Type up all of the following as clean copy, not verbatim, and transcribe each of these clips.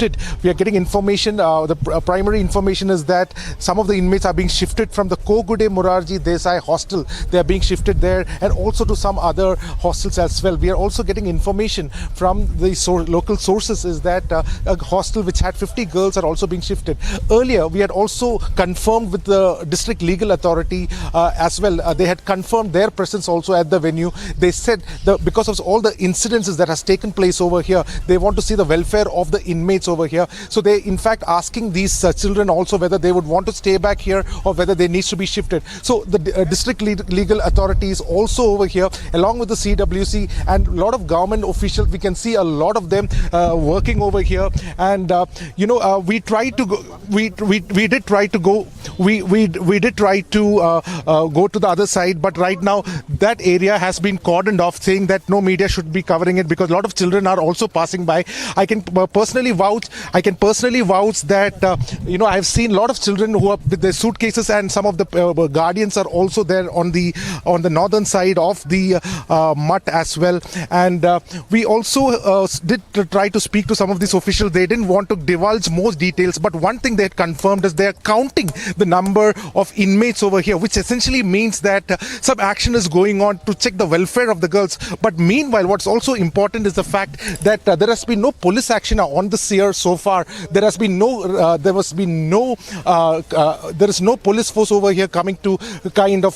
shifted. We are getting information. The primary information is that some of the inmates are being shifted from the Kogude Morarji Desai hostel. They are being shifted there, and also to some other hostels as well. We are also getting information from the local sources is that a hostel which had 50 girls are also being shifted. Earlier, we had also confirmed with the district legal authority as well. They had confirmed their presence also at the venue. They said because of all the incidences that has taken place over here, they want to see the welfare of the inmates over here. So they in fact asking these children also whether they would want to stay back here or whether they need to be shifted. So the district legal authorities also over here, along with the CWC and a lot of government officials, we can see a lot of them working over here. And we tried to go. We did try to go. We did try to go to the other side, but right now that area has been cordoned off, saying that no media should be covering it because a lot of children are also passing by. I can personally vouch that I've seen a lot of children who are with their suitcases, and some of the guardians are also there on the northern side of the mutt as well. And we also did try to speak to some of these officials. They didn't want to divulge most details, but one thing they had confirmed is they are counting the number of inmates over here, which essentially means that some action is going on to check the welfare of the girls. But meanwhile, what's also important is the fact that there has been no police action on this year so far. There is no police force over here coming to kind of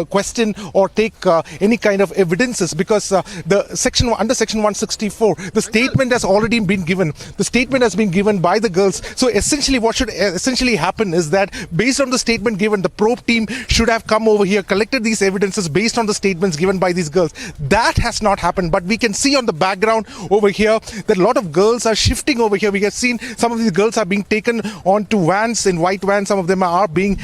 question or take any kind of evidences, because under section 164, the statement has already been given. The statement has been given by the girls. So essentially what should essentially happen is that based on the statement given, the probe team should have come over here, collected these evidences based on the statements given by these girls. That has not happened, but we can see on the background over here that a lot of girls are shifting over here. We have seen some of these girls are being taken onto vans, in white vans. Some of them are being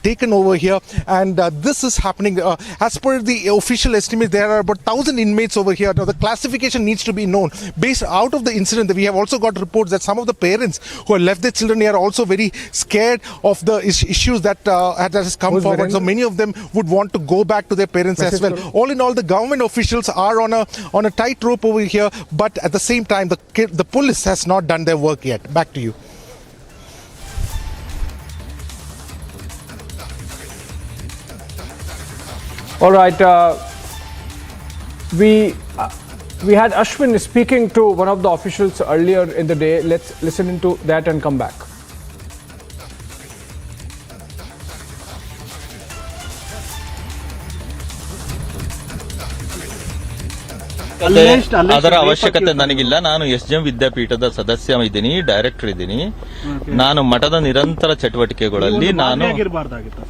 taken over here, and this is happening. As per the official estimate, there are about 1,000 inmates over here. Now the classification needs to be known. Based out of the incident, we have also got reports that some of the parents who have left their children here are also very scared of the issues that has come forward. So many of them would want to go back to their parents as well. All in all, the government officials are on a tightrope over here, but at the same time, the police has not done their work yet. Back to you. All right. We had Ashwin speaking to one of the officials earlier in the day. Let's listen into that and come back. ಅದರ ಅವಶ್ಯಕತೆ ನನಗಿಲ್ಲ. ನಾನು SJM ವಿದ್ಯಾಪೀಠದ ಸದಸ್ಯ ಇದ್ದೀನಿ, director ಇದ್ದೀನಿ. ನಾನು ಮಠದ ನಿರಂತರ ಚಟುವಟಿಕೆಗಳಲ್ಲಿ ನಾನು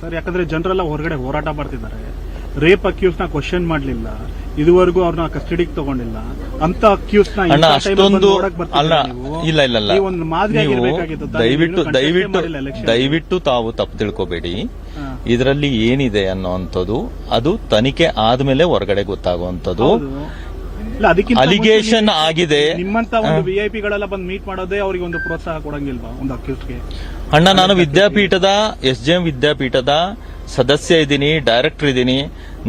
ಸರ್, ಯಾಕಂದ್ರೆ ಜನರೆಲ್ಲ ಹೊರಗಡೆ ಹೋರಾಟ ಮಾಡ್ತಿದ್ದಾರೆ. ರೇಪ್ ಅಕ್ಯೂಸ್ ನ ಕ್ವಶನ್ ಮಾಡ್ಲಿಲ್ಲ, ಇದುವರೆಗೂ ಅವ್ರನ್ನ ಕಸ್ಟಡಿಗೆ ತಗೊಂಡಿಲ್ಲ ಅಂತ ಅಕ್ಯೂಸ್ ನ ಅಷ್ಟೊಂದು ಅಲ್ಲ. ಇಲ್ಲ ದಯವಿಟ್ಟು ತಾವು ತಪ್ಪು ತಿಳ್ಕೊಬೇಡಿ. ಇದರಲ್ಲಿ ಏನಿದೆ ಅನ್ನೋಂಥದ್ದು ಅದು ತನಿಖೆ ಆದ್ಮೇಲೆ ಹೊರಗಡೆ ಗೊತ್ತಾಗುವಂಥದ್ದು. ಅಲಿಗೇಷನ್ ಆಗಿದೆ. ನಿಮ್ಮಂತ ಒಂದು ವಿಐಪಿಗಳೆಲ್ಲ ಬಂದು ಮೀಟ್ ಮಾಡೋದೇ ಅವರಿಗೆ ಒಂದು ಪ್ರೋತ್ಸಾಹ ಕೊಡಂಗಿಲ್ವಾ ಒಂದು ಅಕ್ಯೂಸ್ಗೆ? ನಾನು ವಿದ್ಯಾಪೀಠದ SJM ವಿದ್ಯಾಪೀಠದ ಸದಸ್ಯ ಇದ್ದೀನಿ, ಡೈರೆಕ್ಟರ್ ಇದ್ದೀನಿ.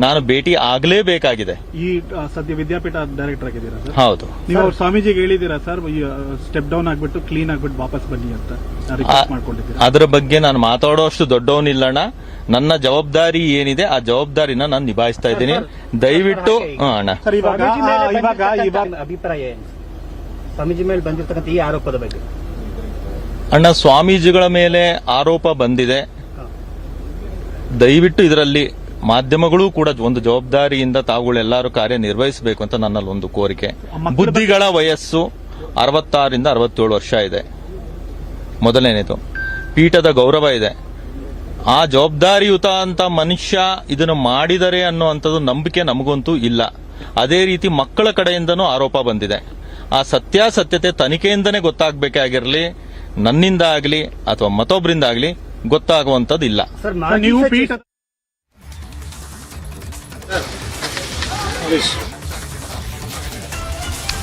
ನಾನು ಭೇಟಿ ಆಗ್ಲೇಬೇಕಾಗಿದೆ. ಈ ಸದ್ಯ ವಿದ್ಯಾಪೀಠ ಡೈರೆಕ್ಟರ್ ಆಗಿದ್ದೀರಾ ಸರ್? ಹೌದು. ನೀವು ಸ್ವಾಮೀಜಿಗೆ ಹೇಳಿದ್ದೀರಾ ಸರ್, ಸ್ಟೆಪ್ ಡೌನ್ ಆಗ್ಬಿಟ್ಟು ಕ್ಲೀನ್ ಆಗ್ಬಿಟ್ಟು ವಾಪಸ್ ಬನ್ನಿ ಅಂತ ರಿಕ್ವೆಸ್ಟ್ ಮಾಡ್ಕೊಂಡಿದ್ದೀರಾ? ಅದರ ಬಗ್ಗೆ ನಾನು ಮಾತಾಡೋಷ್ಟು ದೊಡ್ಡವನಿಲ್ಲಣ್ಣ. ನನ್ನ ಜವಾಬ್ದಾರಿ ಏನಿದೆ ಆ ಜವಾಬ್ದಾರಿನ ನಾನು ನಿಭಾಯಿಸ್ತಾ ಇದ್ದೀನಿ. ದಯವಿಟ್ಟು ಅಣ್ಣ, ಅಭಿಪ್ರಾಯ ಸ್ವಾಮೀಜಿ ಮೇಲೆ ಬಂದಿರತಕ್ಕಂಥ ಈ ಆರೋಪದ ಬಗ್ಗೆ? ಅಣ್ಣ, ಸ್ವಾಮೀಜಿಗಳ ಮೇಲೆ ಆರೋಪ ಬಂದಿದೆ. ದಯವಿಟ್ಟು ಇದರಲ್ಲಿ ಮಾಧ್ಯಮಗಳು ಕೂಡ ಒಂದು ಜವಾಬ್ದಾರಿಯಿಂದ ತಾವುಗಳೆಲ್ಲರೂ ಕಾರ್ಯನಿರ್ವಹಿಸಬೇಕು ಅಂತ ನನ್ನಲ್ಲಿ ಒಂದು ಕೋರಿಕೆ. ಬುದ್ಧಿಗಳ ವಯಸ್ಸು 66ರಿಂದ 67 ವರ್ಷ ಇದೆ. ಮೊದಲನೇದು ಪೀಠದ ಗೌರವ ಇದೆ. ಆ ಜವಾಬ್ದಾರಿಯುತ ಅಂತ ಮನುಷ್ಯ ಇದನ್ನು ಮಾಡಿದರೆ ಅನ್ನುವಂಥದ್ದು ನಂಬಿಕೆ ನಮಗಂತೂ ಇಲ್ಲ. ಅದೇ ರೀತಿ ಮಕ್ಕಳ ಕಡೆಯಿಂದನೂ ಆರೋಪ ಬಂದಿದೆ. ಆ ಸತ್ಯಾಸತ್ಯತೆ ತನಿಖೆಯಿಂದನೇ ಗೊತ್ತಾಗಬೇಕಾಗಿರಲಿ, ನನ್ನಿಂದ ಆಗಲಿ ಅಥವಾ ಮತ್ತೊಬ್ಬರಿಂದ ಆಗಲಿ ಗೊತ್ತಾಗುವಂಥದ್ದು ಇಲ್ಲ. ನೀವು ಪೀಠ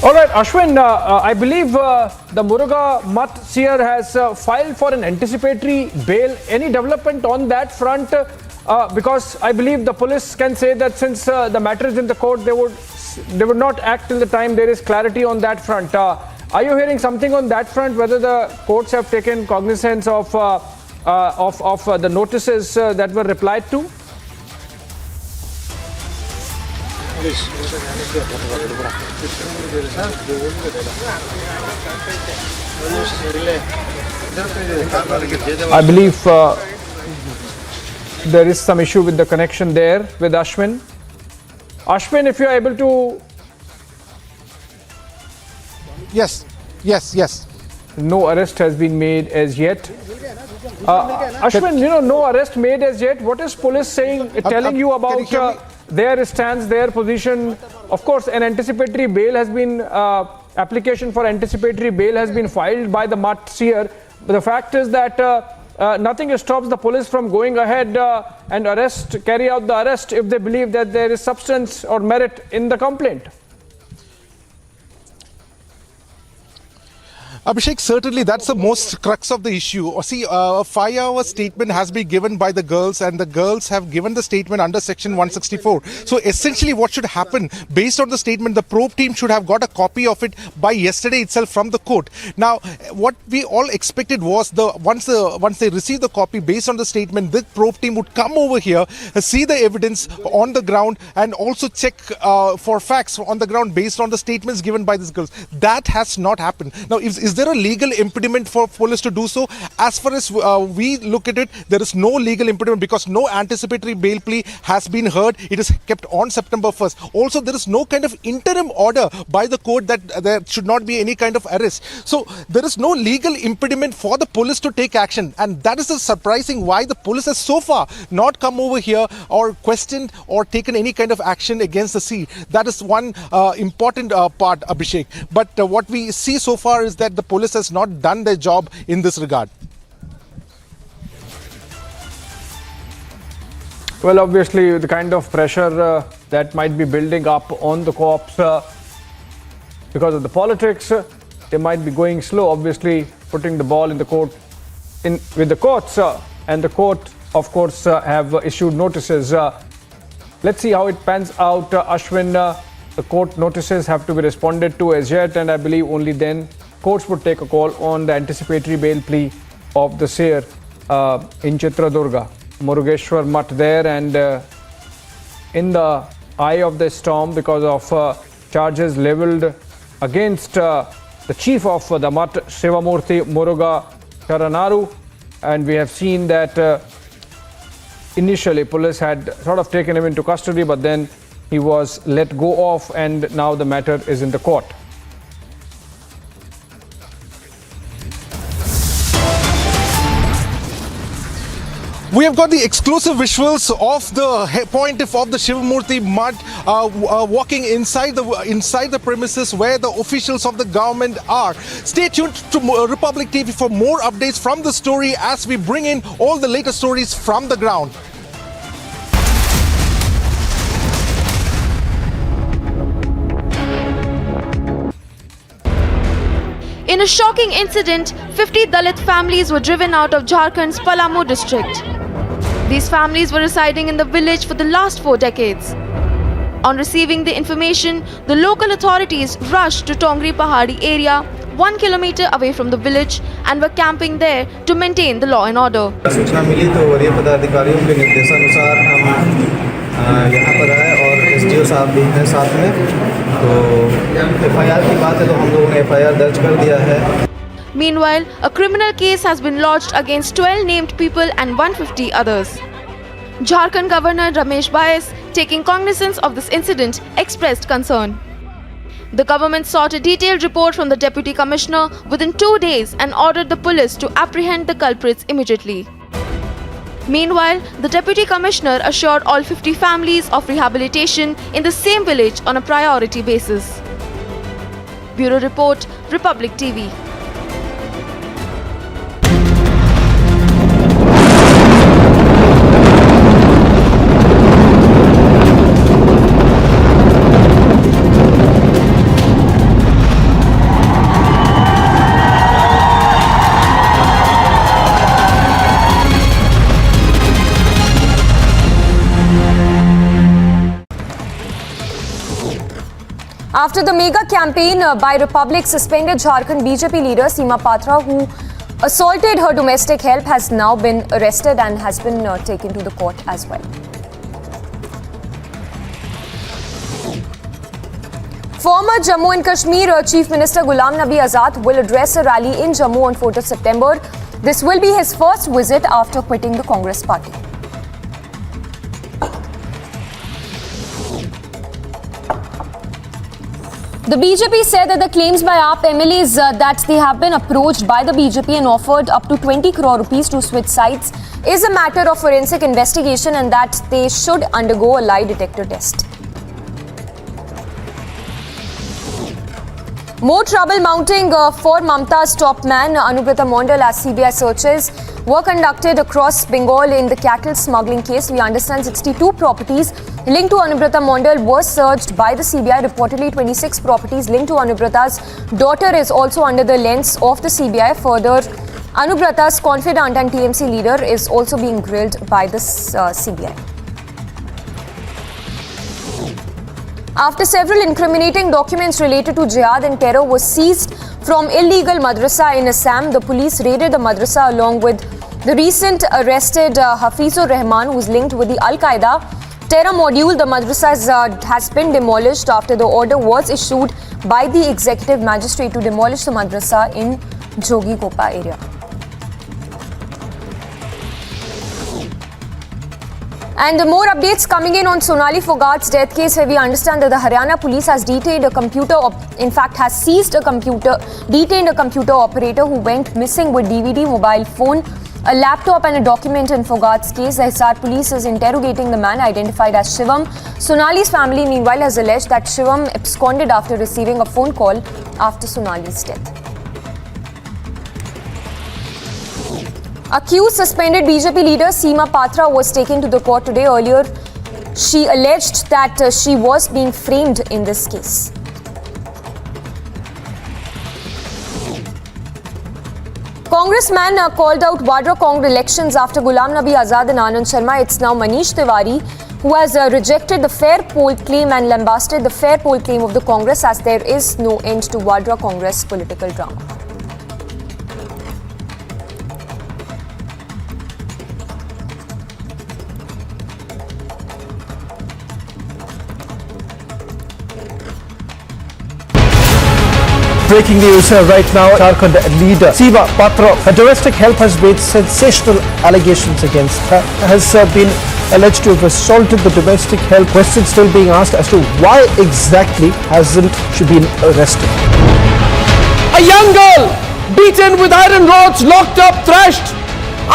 All right, Ashwin, I believe the Muruga Mutt seer has filed for an anticipatory bail. Any development on that front? Because I believe the police can say that since the matter is in the court, they would not act till the time there is clarity on that front. Are you hearing something on that front, whether the courts have taken cognizance of the notices that were replied to? I believe there is some issue with the connection there with Ashwin. Ashwin, if you are able to... Yes. No arrest has been made as yet. Ashwin, no arrest made as yet. What is police saying, telling you about their stance, their position? Of course, an anticipatory bail has been, application for anticipatory bail has been filed by the Mutt seer. But the fact is that nothing stops the police from going ahead and carry out the arrest if they believe that there is substance or merit in the complaint. Abhishek, certainly that's the most crux of the issue. See, a 5-hour statement has been given by the girls, and the girls have given the statement under section 164. So essentially what should happen, based on the statement, the probe team should have got a copy of it by yesterday itself from the court. Now, what we all expected was once they receive the copy based on the statement, the probe team would come over here, see the evidence on the ground, and also check for facts on the ground based on the statements given by these girls. That has not happened. Now, is there a legal impediment for police to do so? As far as we look at it, there is no legal impediment because no anticipatory bail plea has been heard. It is kept on September 1st. Also, there is no kind of interim order by the court that there should not be any kind of arrest. So there is no legal impediment for the police to take action, and that is surprising why the police has so far not come over here or questioned or taken any kind of action against the sea. That is one important part, Abhishek. But what we see so far is that the police has not done their job in this regard. Well, obviously, the kind of pressure that might be building up on the cops because of the politics, they might be going slow, obviously, putting the ball in the court, with the courts, and the court, of course, have issued notices. Let's see how it pans out, Ashwin. The court notices have to be responded to as yet, and I believe only then courts would take a call on the anticipatory bail plea of the seer in Chitradurga. Murugeshwar Mutt there, and in the eye of the storm because of charges leveled against the chief of the Mutt, Shivamurthy Muruga Sharanaru, and we have seen that initially police had sort of taken him into custody, but then he was let go of, and now the matter is in the court. We have got the exclusive visuals of the pontiff of the Shivamurthy Mutt walking inside the premises where the officials of the government are. Stay tuned to Republic TV for more updates from the story as we bring in all the latest stories from the ground. In a shocking incident, 50 Dalit families were driven out of Jharkhand's Palamu district. These families were residing in the village for the last 4 decades. On receiving the information, the local authorities rushed to Tongri Pahadi area, 1 kilometer away from the village, and were camping there to maintain the law and order. सूचना मिली तो वरीय पदाधिकारियों के निर्देशानुसार हम यहाँ पर आए और एसडीओ साहब भी हैं साथ में। तो एफआईआर की बात है तो हम लोगों ने एफआईआर दर्ज कर दिया है। Meanwhile, a criminal case has been lodged against 12 named people and 150 others. Jharkhand Governor Ramesh Bais, taking cognizance of this incident, expressed concern. The government sought a detailed report from the Deputy Commissioner within 2 days and ordered the police to apprehend the culprits immediately. Meanwhile, the Deputy Commissioner assured all 50 families of rehabilitation in the same village on a priority basis. Bureau Report, Republic TV. After the mega campaign by Republic suspended Jharkhand BJP leader Seema Patra, who assaulted her domestic help, has now been arrested and has been taken to the court as well. Former Jammu and Kashmir Chief Minister Ghulam Nabi Azad will address a rally in Jammu on 4th of September. This will be his first visit after quitting the Congress party. The BJP said that the claims by AAP MLAs that they have been approached by the BJP and offered up to 20 crore rupees to switch sides is a matter of forensic investigation and that they should undergo a lie detector test. More trouble mounting for Mamta's top man, Anubrata Mondal, as CBI searches were conducted across Bengal in the cattle smuggling case. We understand 62 properties linked to Anubrata Mondal were searched by the CBI. Reportedly, 26 properties linked to Anubrata's daughter is also under the lens of the CBI. Further, Anubrata's confidant and TMC leader is also being grilled by the CBI. After several incriminating documents related to jihad and terror were seized from illegal madrasa in Assam, the police raided the madrasa along with the recent arrested Hafizur Rahman, who is linked with the Al-Qaeda terror module. The madrasa has been demolished after the order was issued by the executive magistrate to demolish the madrasa in Jogigopa area. And more updates coming in on Sonali Foghat's death case, where we understand that the Haryana police has detained a computer operator who went missing with DVD, mobile phone, a laptop and a document in Foghat's case. The Hisar police is interrogating the man identified as Shivam. Sonali's family meanwhile has alleged that Shivam absconded after receiving a phone call after Sonali's death. Accused suspended BJP leader Seema Patra was taken to the court today. Earlier, she alleged that she was being framed in this case. Congressman called out Vadra Congress elections after Ghulam Nabi Azad and Anand Sharma. It's now Manish Tiwari who has rejected the fair poll claim and lambasted the fair poll claim of the Congress, as there is no end to Vadra Congress political drama. Breaking news right now, Jharkhand leader Seema Patra, her domestic help has made sensational allegations against her, has been alleged to have assaulted the domestic help. Questions still being asked as to why exactly hasn't she been arrested. A young girl beaten with iron rods, locked up, thrashed.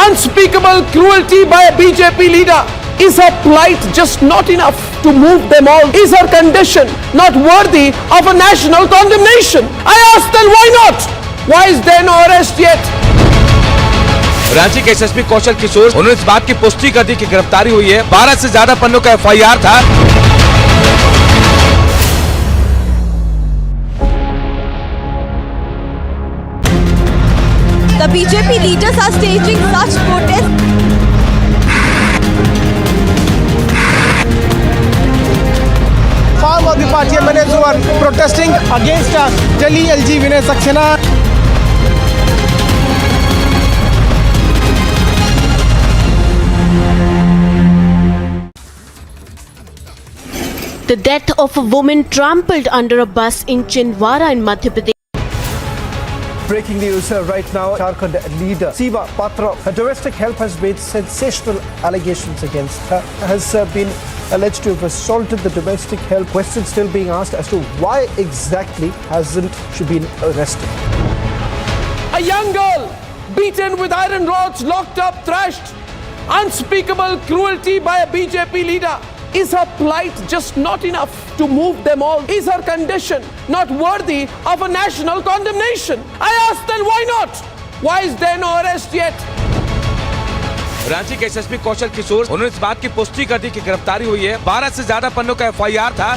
Unspeakable cruelty by a BJP leader. Is her plight just not enough to move them all? Is her condition not worthy of a national condemnation? I ask then, why not? Why is there no arrest yet? Ranchi के SSP Kaushal Kishore, उन्होंने इस बात की पुष्टि कर दी कि गिरफ्तारी हुई है। 12 से ज्यादा पन्नों का एफआईआर था। The BJP leaders are staging such protests. Farm of the party MNAs who are protesting against Delhi LG Vinay Saxena. The death of a woman trampled under a bus in Chindwara in Madhya Pradesh. Breaking news right now, Jharkhand leader Seema Patra, her domestic help has made sensational allegations against her, has been alleged to have assaulted the domestic help. Questions still being asked as to why exactly hasn't she been arrested. A young girl beaten with iron rods, locked up, thrashed. Unspeakable cruelty by a BJP leader. Is her plight just not enough to move them all? Is her condition not worthy of a national condemnation? I ask then, why not? Why is there no arrest yet? Ranchi के SSP Kaushal Kishore, उन्होंने इस बात की पुष्टि कर दी कि गिरफ्तारी हुई है। 12 से ज्यादा पन्नों का एफआईआर था।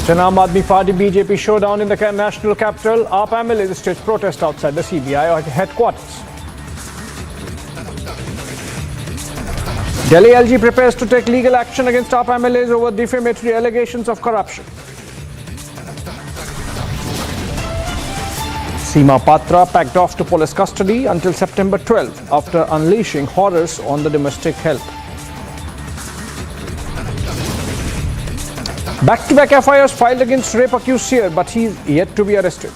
It's an Aam Aadmi Party BJP showdown in the national capital. AAP MLAs staged protest outside the CBI headquarters. Delhi LG prepares to take legal action against AAP MLAs over defamatory allegations of corruption. Seema Patra packed off to police custody until September 12 after unleashing horrors on the domestic help. Back-to-back FIRs filed against rape accused seer, but he is yet to be arrested.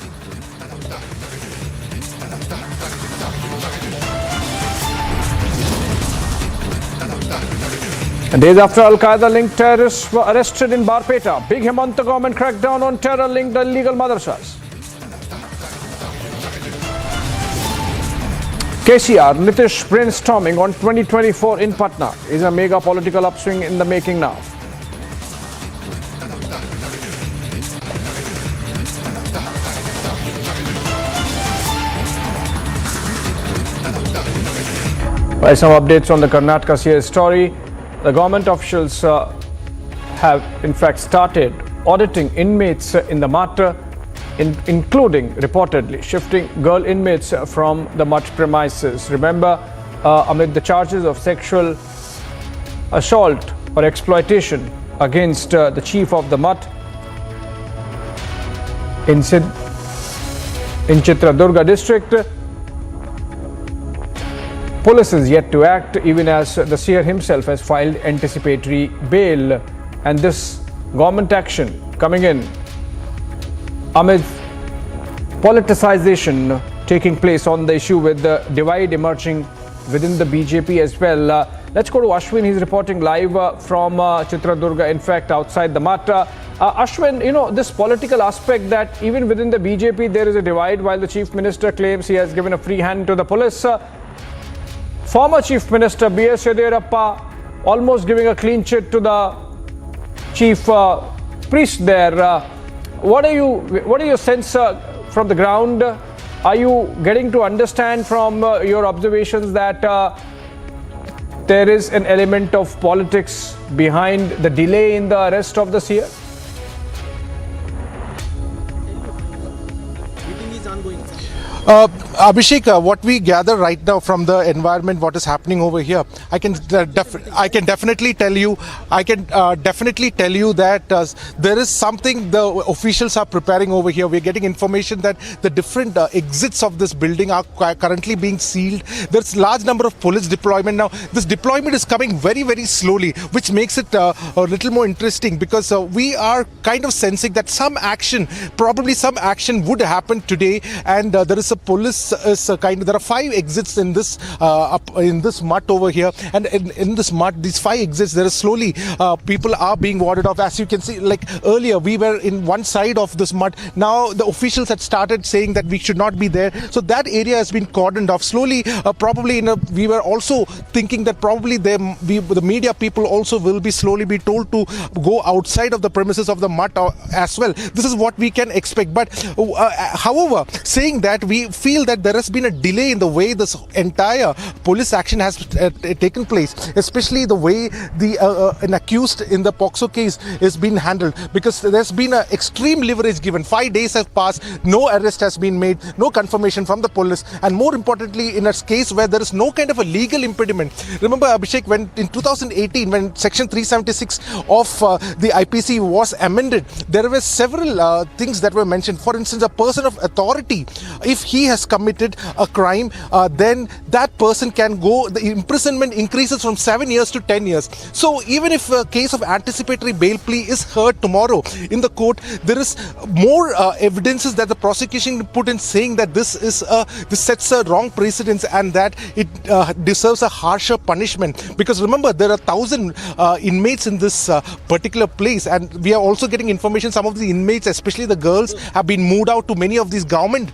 And days after Al-Qaeda-linked terrorists were arrested in Barpeta, big Himanta government crackdown on terror-linked illegal madrasas. KCR, Nitish brainstorming on 2024 in Patna is a mega political upswing in the making now. By some updates on the Karnataka CS story, the government officials have in fact started auditing inmates in the matter, including reportedly shifting girl inmates from the Mutt premises. Remember, amid the charges of sexual assault or exploitation against the chief of the Mutt in Chitradurga district, police is yet to act, even as the seer himself has filed anticipatory bail. And this government action coming in amid politicization taking place on the issue, with the divide emerging within the BJP as well. Let's go to Ashwin. He's reporting live from Chitradurga, in fact, outside the Mutt. Ashwin, you know, this political aspect that even within the BJP there is a divide, while the Chief Minister claims he has given a free hand to the police. Former Chief Minister B.S. Yediyurappa almost giving a clean chit to the chief priest there. What are your sense from the ground? Are you getting to understand from your observations that there is an element of politics behind the delay in the arrest of the seer? Abhishek, what we gather right now from the environment, what is happening over here, I can definitely tell you that there is something the officials are preparing over here. We're getting information that the different exits of this building are currently being sealed. There's large number of police deployment now. This deployment is coming very, very slowly, which makes it a little more interesting, because we are kind of sensing that probably some action would happen today, and there is a police there are 5 exits in this Mutt over here, and in this Mutt, these 5 exits, there is slowly people are being warded off. As you can see, like earlier we were in one side of this Mutt, now the officials had started saying that we should not be there, so that area has been cordoned off slowly. We were also thinking that probably the media people also will be slowly be told to go outside of the premises of the Mutt as well. This is what we can expect, but however, saying that, we feel that there has been a delay in the way this entire police action has taken place, especially the way an accused in the POXO case is being handled, because there's been an extreme leverage given. 5 days have passed, no arrest has been made, no confirmation from the police, and more importantly, in a case where there is no kind of a legal impediment. Remember, Abhishek, when in 2018, when Section 376 of the IPC was amended, there were several things that were mentioned. For instance, a person of authority, if he has committed a crime, then that person can go, the imprisonment increases from 7 years to 10 years. So even if a case of anticipatory bail plea is heard tomorrow in the court, there is more evidences that the prosecution put in, saying that this sets a wrong precedence and that it deserves a harsher punishment. Because remember, there are 1,000 inmates in this particular place, and we are also getting information some of the inmates, especially the girls, have been moved out to many of these government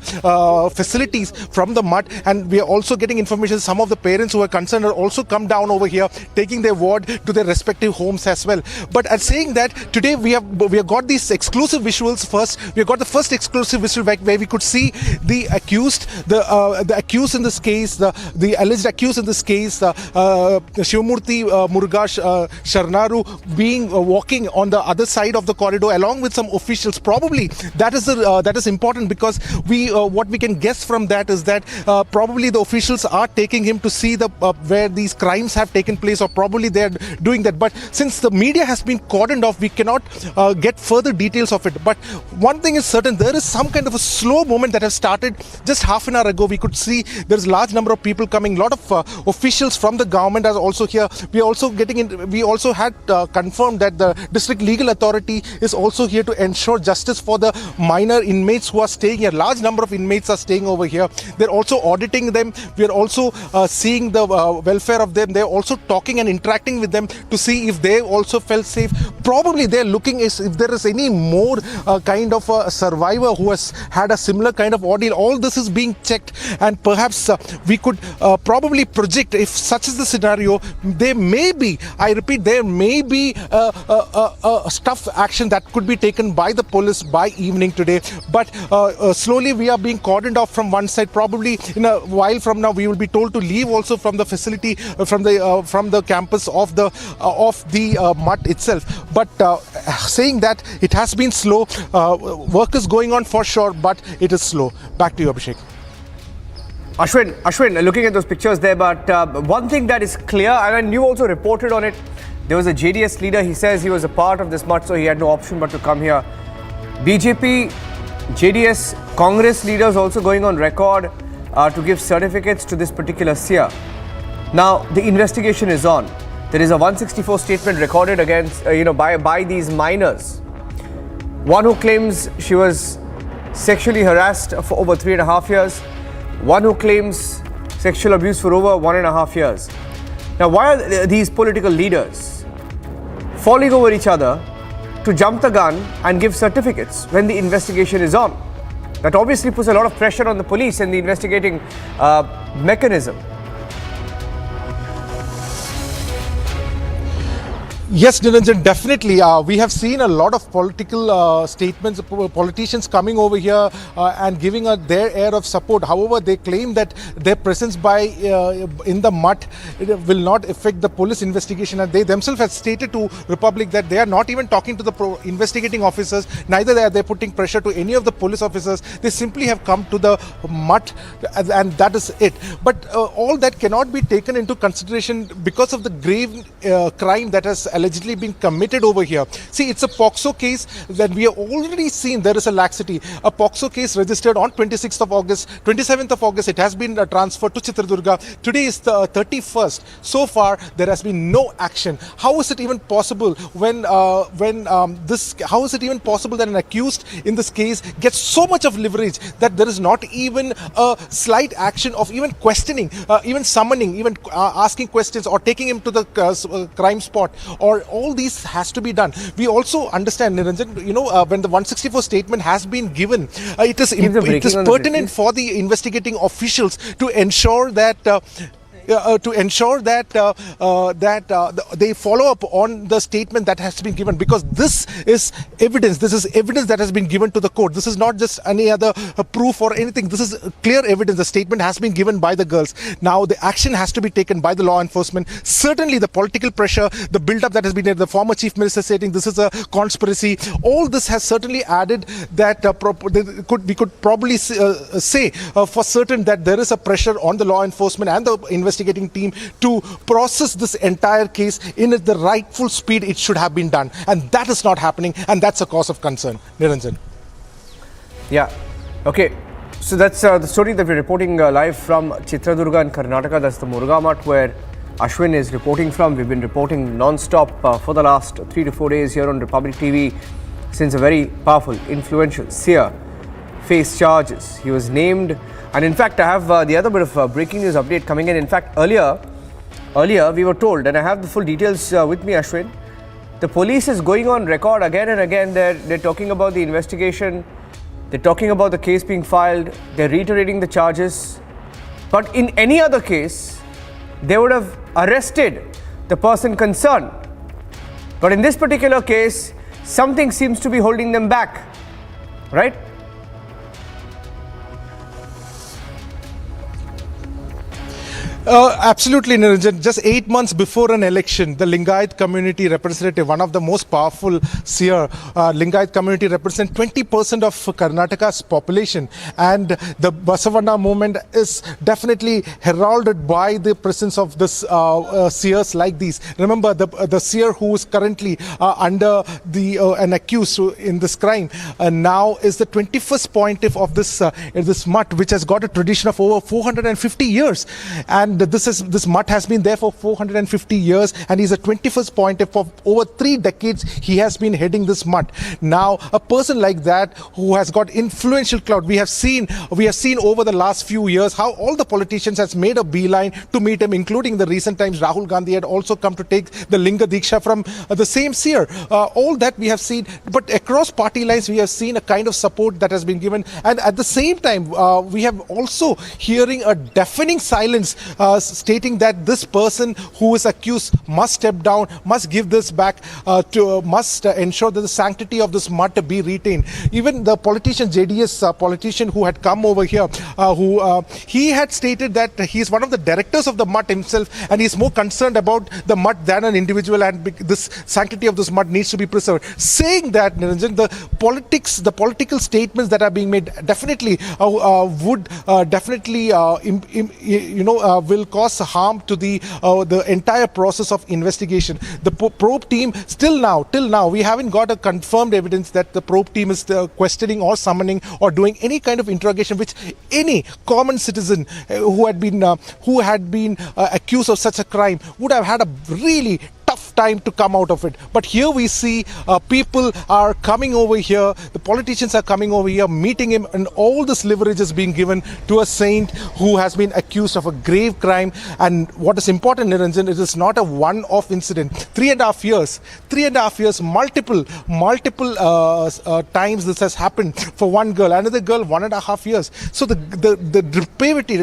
facilities properties from the mud, and we are also getting information some of the parents who are concerned are also come down over here, taking their ward to their respective homes as well. But at saying that, today we have got these exclusive visuals first. We have got the first exclusive visual where we could see the accused, the accused in this case, the alleged accused in this case, Shivamurthy Muruga Sharnaru, being walking on the other side of the corridor along with some officials. Probably that is important, because what we can guess from that is that probably the officials are taking him to see where these crimes have taken place, or probably they are doing that. But since the media has been cordoned off, we cannot get further details of it. But one thing is certain, there is some kind of a slow movement that has started just half an hour ago. We could see there's a large number of people coming, a lot of officials from the government are also here. We are also we also had confirmed that the district legal authority is also here to ensure justice for the minor inmates who are staying here. Large number of inmates are staying over here. They're also auditing them. We are also seeing the welfare of them. They're also talking and interacting with them to see if they also felt safe. Probably they're looking if there is any more kind of a survivor who has had a similar kind of ordeal. All this is being checked, and perhaps we could probably project, if such is the scenario, there may be, I repeat, there may be a tough action that could be taken by the police by evening today. But slowly we are being cordoned off from one side. Probably in a while from now we will be told to leave also from the facility, from the campus of the MUT itself. But saying that, it has been slow. Work is going on for sure, but it is slow. Back to you, Abhishek. Ashwin, looking at those pictures there, but one thing that is clear, and you also reported on it, there was a JDS leader. He says he was a part of this MUT, so he had no option but to come here. BJP, JDS, Congress leaders also going on record to give certificates to this particular seer. Now, the investigation is on. There is a 164 statement recorded against, by these minors. One who claims she was sexually harassed for over 3.5 years. One who claims sexual abuse for over 1.5 years. Now, why are these political leaders falling over each other to jump the gun and give certificates when the investigation is on? That obviously puts a lot of pressure on the police and the investigating mechanism. Yes, Niranjan, definitely. We have seen a lot of political statements, politicians coming over here and giving their air of support. However, they claim that their presence in the MUT will not affect the police investigation, and they themselves have stated to Republic that they are not even talking to the investigating officers, neither are they putting pressure to any of the police officers. They simply have come to the MUT, and that is it. But all that cannot be taken into consideration because of the grave crime that has allegedly been committed over here. See, it's a POCSO case that we have already seen there is a laxity. A POCSO case registered on 26th of August, 27th of August, it has been transferred to Chitradurga. Today is the 31st. So far, there has been no action. How is it even possible how is it even possible that an accused in this case gets so much of leverage that there is not even a slight action of even questioning, even summoning, even asking questions or taking him to the crime spot? Or all these has to be done. We also understand, Niranjan, when the 164 statement has been given, it is pertinent for the investigating officials to ensure that they follow up on the statement that has been given, because this is evidence. This is evidence that has been given to the court. This is not just any other proof or anything. This is clear evidence. The statement has been given by the girls. Now the action has to be taken by the law enforcement. Certainly the political pressure, the build-up that has been there, the former chief minister saying this is a conspiracy, all this has certainly added that we could probably say for certain that there is a pressure on the law enforcement and the investigating team to process this entire case in the rightful speed it should have been done, and that is not happening, and that's a cause of concern. Niranjan. Yeah, okay, so that's the story that we're reporting live from Chitradurga in Karnataka. That's the Muruga MUT where Ashwin is reporting from. We've been reporting non-stop for the last 3 to 4 days here on Republic TV since a very powerful, influential seer faced charges. He was named. And in fact, I have the other bit of breaking news update coming in. In fact, earlier we were told, and I have the full details with me, Ashwin. The police is going on record again and again. They're talking about the investigation They're talking about the case being filed. They're reiterating the charges. But in any other case, they would have arrested the person concerned. But in this particular case, something seems to be holding them back, right? Absolutely, Niranjan. Just 8 months before an election, the Lingayat community representative, one of the most powerful seer, Lingayat community represent 20% of Karnataka's population, and the Basavanna movement is definitely heralded by the presence of this seers like these. Remember, the seer who is currently under an accused in this crime now is the 21st pontiff of this mutt, which has got a tradition of over 450 years, and this mutt has been there for 450 years, and he's a 21st pontiff. For over 3 decades he has been heading this mutt. Now a person like that who has got influential clout, we have seen over the last few years how all the politicians has made a beeline to meet him, including the recent times Rahul Gandhi had also come to take the Linga Diksha from the same seer. All that we have seen, but across party lines we have seen a kind of support that has been given, and at the same time we have also hearing a deafening silence stating that this person who is accused must step down, must give this back, must ensure that the sanctity of this mutt be retained. Even the politician, JDS politician who had come over here, he had stated that he is one of the directors of the mutt himself, and he is more concerned about the mutt than an individual, and this sanctity of this mutt needs to be preserved. Saying that, Niranjan, the political statements that are being made definitely would definitely will cause harm to the entire process of investigation. The probe team till now we haven't got a confirmed evidence that the probe team is questioning or summoning or doing any kind of interrogation which any common citizen who had been accused of such a crime would have had a really tough time to come out of it. But here we see people are coming over here, the politicians are coming over here, meeting him, and all this leverage is being given to a saint who has been accused of a grave crime. And what is important, Niranjan, it is not a one-off incident. 3.5 years, multiple times this has happened for one girl, another girl 1.5 years. So the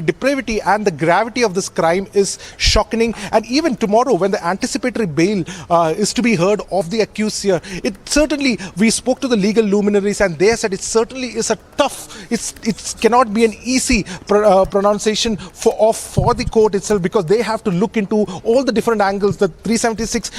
depravity and the gravity of this crime is shocking. And even tomorrow, when the anticipatory bail is to be heard of the accused here, it certainly, we spoke to the legal luminaries and they said it certainly is a tough, it cannot be an easy pronunciation for the court itself, because they have to look into all the different angles, the 376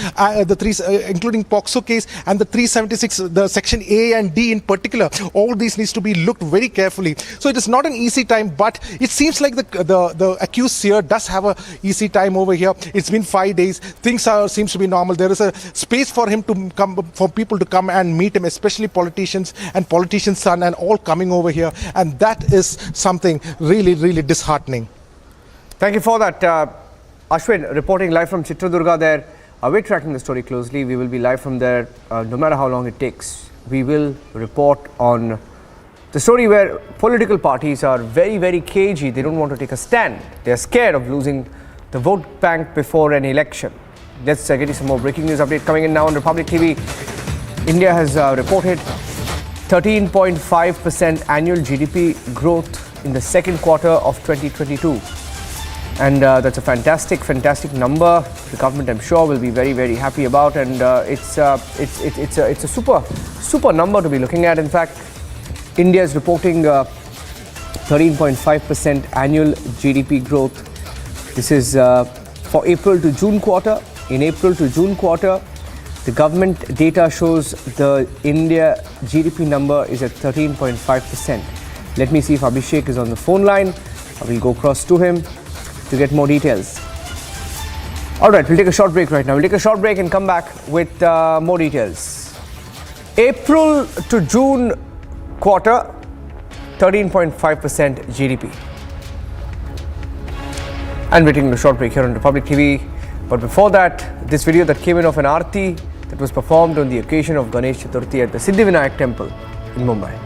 including POXO case and the 376, the section A and D in particular, all these needs to be looked very carefully. So it is not an easy time, but it seems like the accused here does have a easy time over here. It's been 5 days, things seems to be normal. There is a space for him to come, for people to come and meet him, especially politicians and politicians' son and all coming over here, and that is something really, really disheartening. Thank you for that. Ashwin, reporting live from Chitradurga there. We're tracking the story closely. We will be live from there no matter how long it takes. We will report on the story where political parties are very, very cagey. They don't want to take a stand. They're scared of losing the vote bank before an election. Let's get you some more breaking news update coming in now on Republic TV. India has reported 13.5% annual GDP growth in the second quarter of 2022. And that's a fantastic number. The government, I'm sure, will be very, very happy about, and it's a super number to be looking at. In fact, India is reporting 13.5% annual GDP growth. This is for April to June quarter. In April to June quarter, the government data shows the India GDP number is at 13.5%. Let me see if Abhishek is on the phone line. I will go across to him to get more details. All right, we'll take a short break right now. We'll take a short break and come back with more details. April to June quarter, 13.5% GDP. And we're taking a short break here on Republic TV. But before that, this video that came in of an aarti that was performed on the occasion of Ganesh Chaturthi at the Siddhivinayak temple in Mumbai.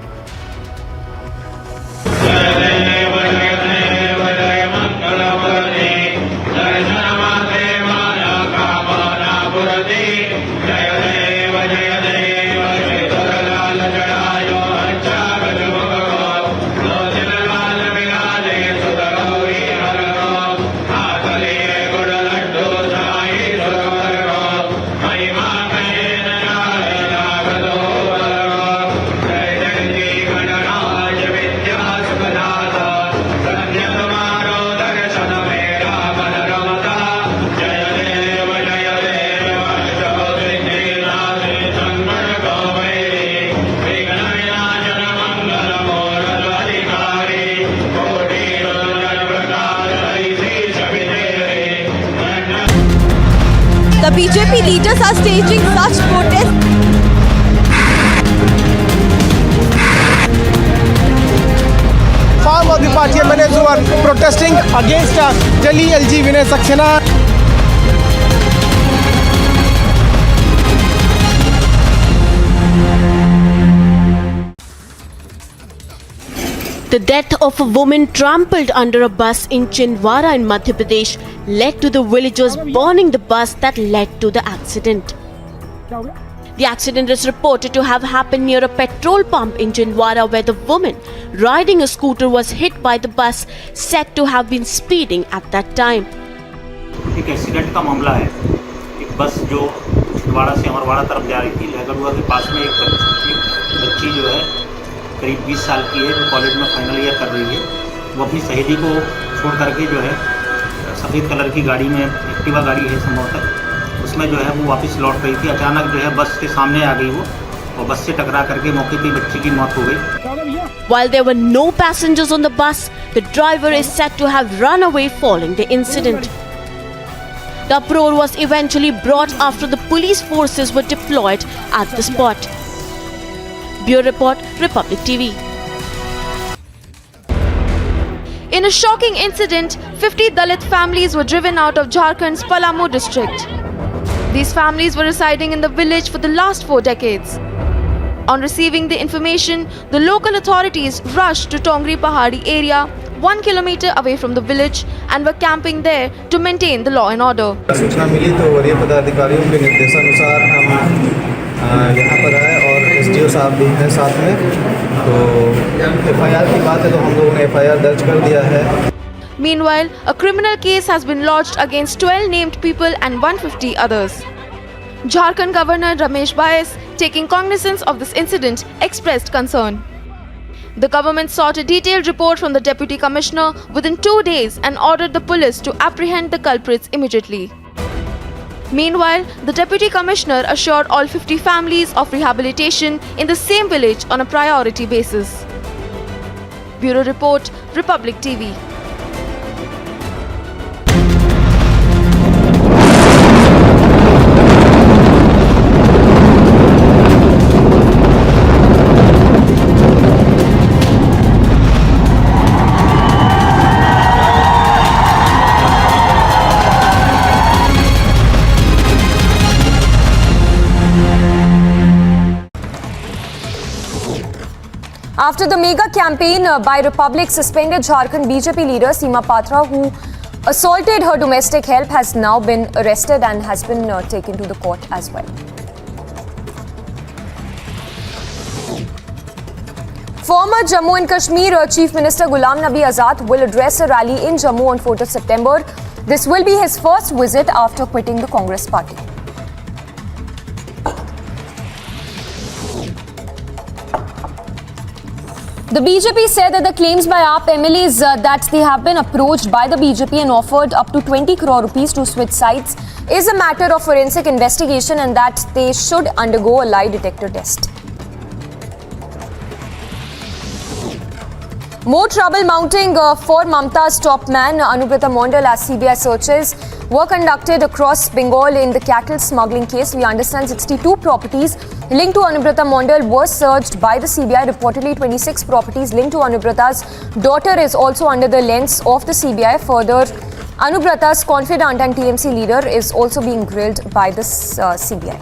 The BJP leaders are staging such protests. Farm of the party MLAs who are protesting against Delhi LG Vinay Saxena. The death of a woman trampled under a bus in Chindwara in Madhya Pradesh led to the villagers burning the bus that led to the accident. The accident is reported to have happened near a petrol pump in Chindwara where the woman riding a scooter was hit by the bus said to have been speeding at that time. एक accident का मामला है। एक बस जो छिंदवाड़ा से अमरवाड़ा तरफ जा रही थी, लहगड़ुआ के पास में एक बच्ची जो है करीब 20 साल की है, जो कॉलेज में फाइनल ईयर कर रही है, वो अपनी सहेली को छोड़ करके जो है सफ़ेद कलर की गाड़ी में, एक्टिवा गाड़ी है संभवतः, उसमें जो है वो वापस लौट रही थी। अचानक जो है बस के सामने आ गई वो, और बस से टकरा करके मौके पर बच्ची की मौत हो गई। While there were no passengers on the bus, the driver is said to have run away following the incident. The uproar was eventually brought after the police forces were deployed at the spot. Bureau Report, Republic TV. In a shocking incident, 50 Dalit families were driven out of Jharkhand's Palamu district. These families were residing in the village for the last 4 decades. On receiving the information, the local authorities rushed to Tongri Pahadi area, 1 kilometer away from the village, and were camping there to maintain the law and order. सूचना मिली तो वरीय पदाधिकारियों के निर्देशानुसार हम यहाँ पर आए और एसडीओ साहब भी हैं साथ में। तो एफआईआर की बात है तो हम लोगों ने एफआईआर दर्ज कर दिया है। Meanwhile, a criminal case has been lodged against 12 named people and 150 others. Jharkhand Governor Ramesh Bayas, taking cognizance of this incident, expressed concern. The government sought a detailed report from the Deputy Commissioner within 2 days and ordered the police to apprehend the culprits immediately. Meanwhile, the Deputy Commissioner assured all 50 families of rehabilitation in the same village on a priority basis. Bureau Report, Republic TV. After the mega campaign by Republic suspended Jharkhand BJP leader Himanta, who assaulted her domestic help, has now been arrested and has been taken to the court as well. Former Jammu and Kashmir Chief Minister Ghulam Nabi Azad will address a rally in Jammu on 4th of September. This will be his first visit after quitting the Congress party. The BJP said that the claims by AAP MLAs that they have been approached by the BJP and offered up to 20 crore rupees to switch sides is a matter of forensic investigation and that they should undergo a lie detector test. More trouble mounting for Mamta's top man, Anubrata Mondal, as CBI searches were conducted across Bengal in the cattle smuggling case. We understand 62 properties linked to Anubrata Mondal were searched by the CBI. Reportedly, 26 properties linked to Anubrata's daughter is also under the lens of the CBI. Further, Anubrata's confidant and TMC leader is also being grilled by the CBI.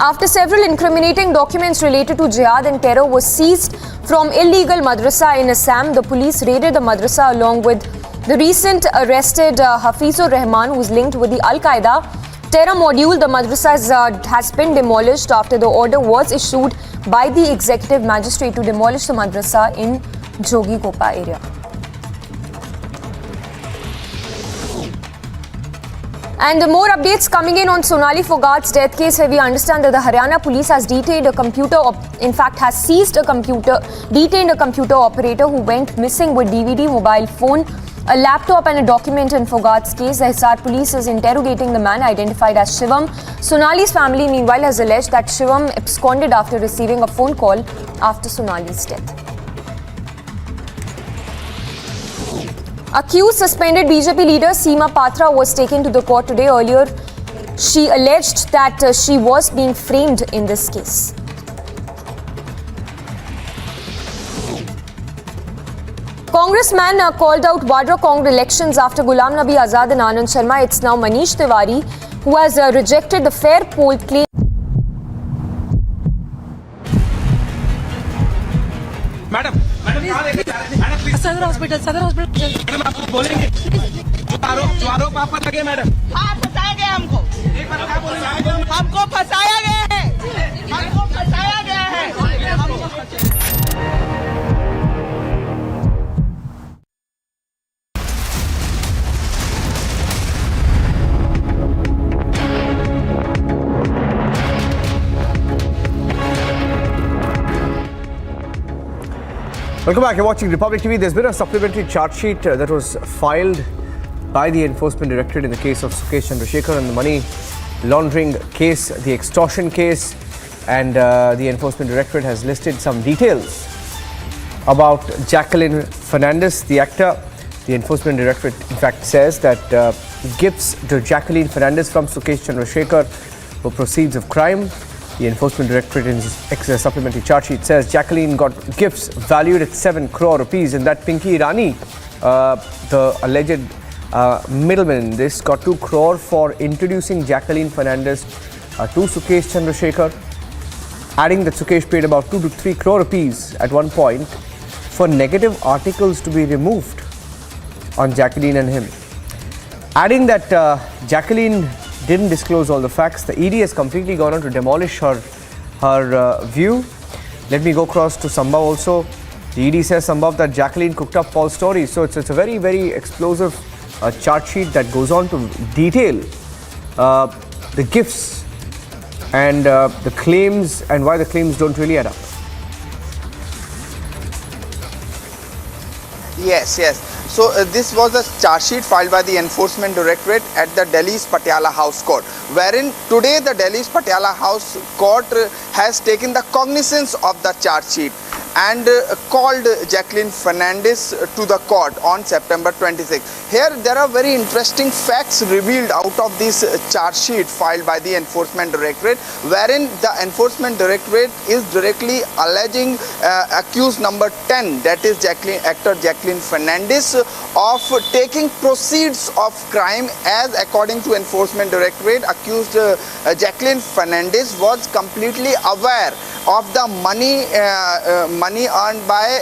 After several incriminating documents related to jihad and terror were seized from illegal Madrasa in Assam, the police raided the Madrasa along with the recent arrested Hafizur Rahman, who is linked with the Al-Qaeda terror module. The Madrasa has been demolished after the order was issued by the executive magistrate to demolish the Madrasa in Jogi-Gopa area. And more updates coming in on Sonali Foghat's death case, where we understand that the Haryana police has detained a computer, has seized a computer, detained a computer operator who went missing with DVD, mobile phone, a laptop and a document in Foghat's case. The Hisar police is interrogating the man identified as Shivam. Sonali's family, meanwhile, has alleged that Shivam absconded after receiving a phone call after Sonali's death. Accused suspended BJP leader Seema Patra was taken to the court today. Earlier, she alleged that she was being framed in this case. Congressman called out Vadra Congress elections after Ghulam Nabi Azad and Anand Sharma. It's now Manish Tiwari who has rejected the fair poll claim. Madam सदर hospital madam आपको बोलेंगे जो आरोप आप पर लगे madam. हाँ फंसाया गया हमको फंसाया गया है हमको फंसाया गया है। Welcome back. You're watching Republic TV. There's been a supplementary charge sheet that was filed by the Enforcement Directorate in the case of Sukesh Chandrasekhar and the money laundering case, the extortion case, and the Enforcement Directorate has listed some details about Jacqueline Fernandez, the actor. The Enforcement Directorate, in fact, says that gifts to Jacqueline Fernandez from Sukesh Chandrasekhar were proceeds of crime. The Enforcement Directorate in its supplementary charge sheet says Jacqueline got gifts valued at 7 crore rupees, and that Pinky Irani, the alleged middleman in this, got 2 crore for introducing Jacqueline Fernandez to Sukesh Chandrasekhar, adding that Sukesh paid about 2 to 3 crore rupees at one point for negative articles to be removed on Jacqueline and him. Adding that Jacqueline didn't disclose all the facts. The ED has completely gone on to demolish her view. Let me go across to Sambhav also. The ED says, Sambhav, that Jacqueline cooked up false stories. So it's a very, very explosive charge sheet that goes on to detail the gifts and the claims and why the claims don't really add up. Yes. So this was a charge sheet filed by the Enforcement Directorate at the Delhi's Patiala House Court, wherein today the Delhi's Patiala House Court has taken the cognizance of the charge sheet and called Jacqueline Fernandez to the court on September 26. Here there are very interesting facts revealed out of this charge sheet filed by the Enforcement Directorate, wherein the Enforcement Directorate is directly alleging accused number 10, that is actor Jacqueline Fernandez, of taking proceeds of crime, as according to Enforcement Directorate, accused Jacqueline Fernandez was completely aware of the money earned by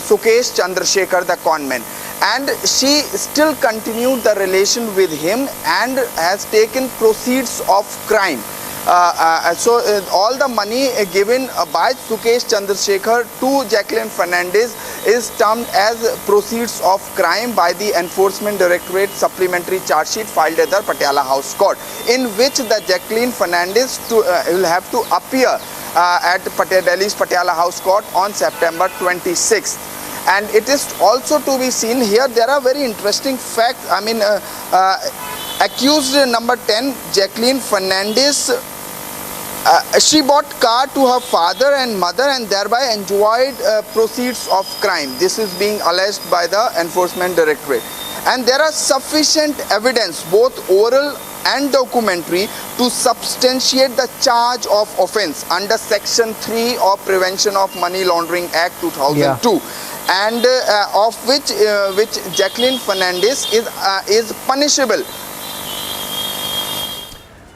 Sukesh Chandrasekhar, the conman, and she still continued the relation with him and has taken proceeds of crime. So all the money given by Sukesh Chandrasekhar to Jacqueline Fernandez is termed as proceeds of crime by the Enforcement Directorate supplementary charge sheet filed at the Patiala House Court, in which the Jacqueline Fernandez will have to appear at Delhi's Patiala House Court on September 26th. And it is also to be seen here, there are very interesting facts. I mean, accused number 10, Jacqueline Fernandez, she bought car to her father and mother and thereby enjoyed proceeds of crime. This is being alleged by the Enforcement Directorate. And there are sufficient evidence, both oral and documentary, to substantiate the charge of offence under Section 3 of Prevention of Money Laundering Act 2002. And of which Jacqueline Fernandez is punishable.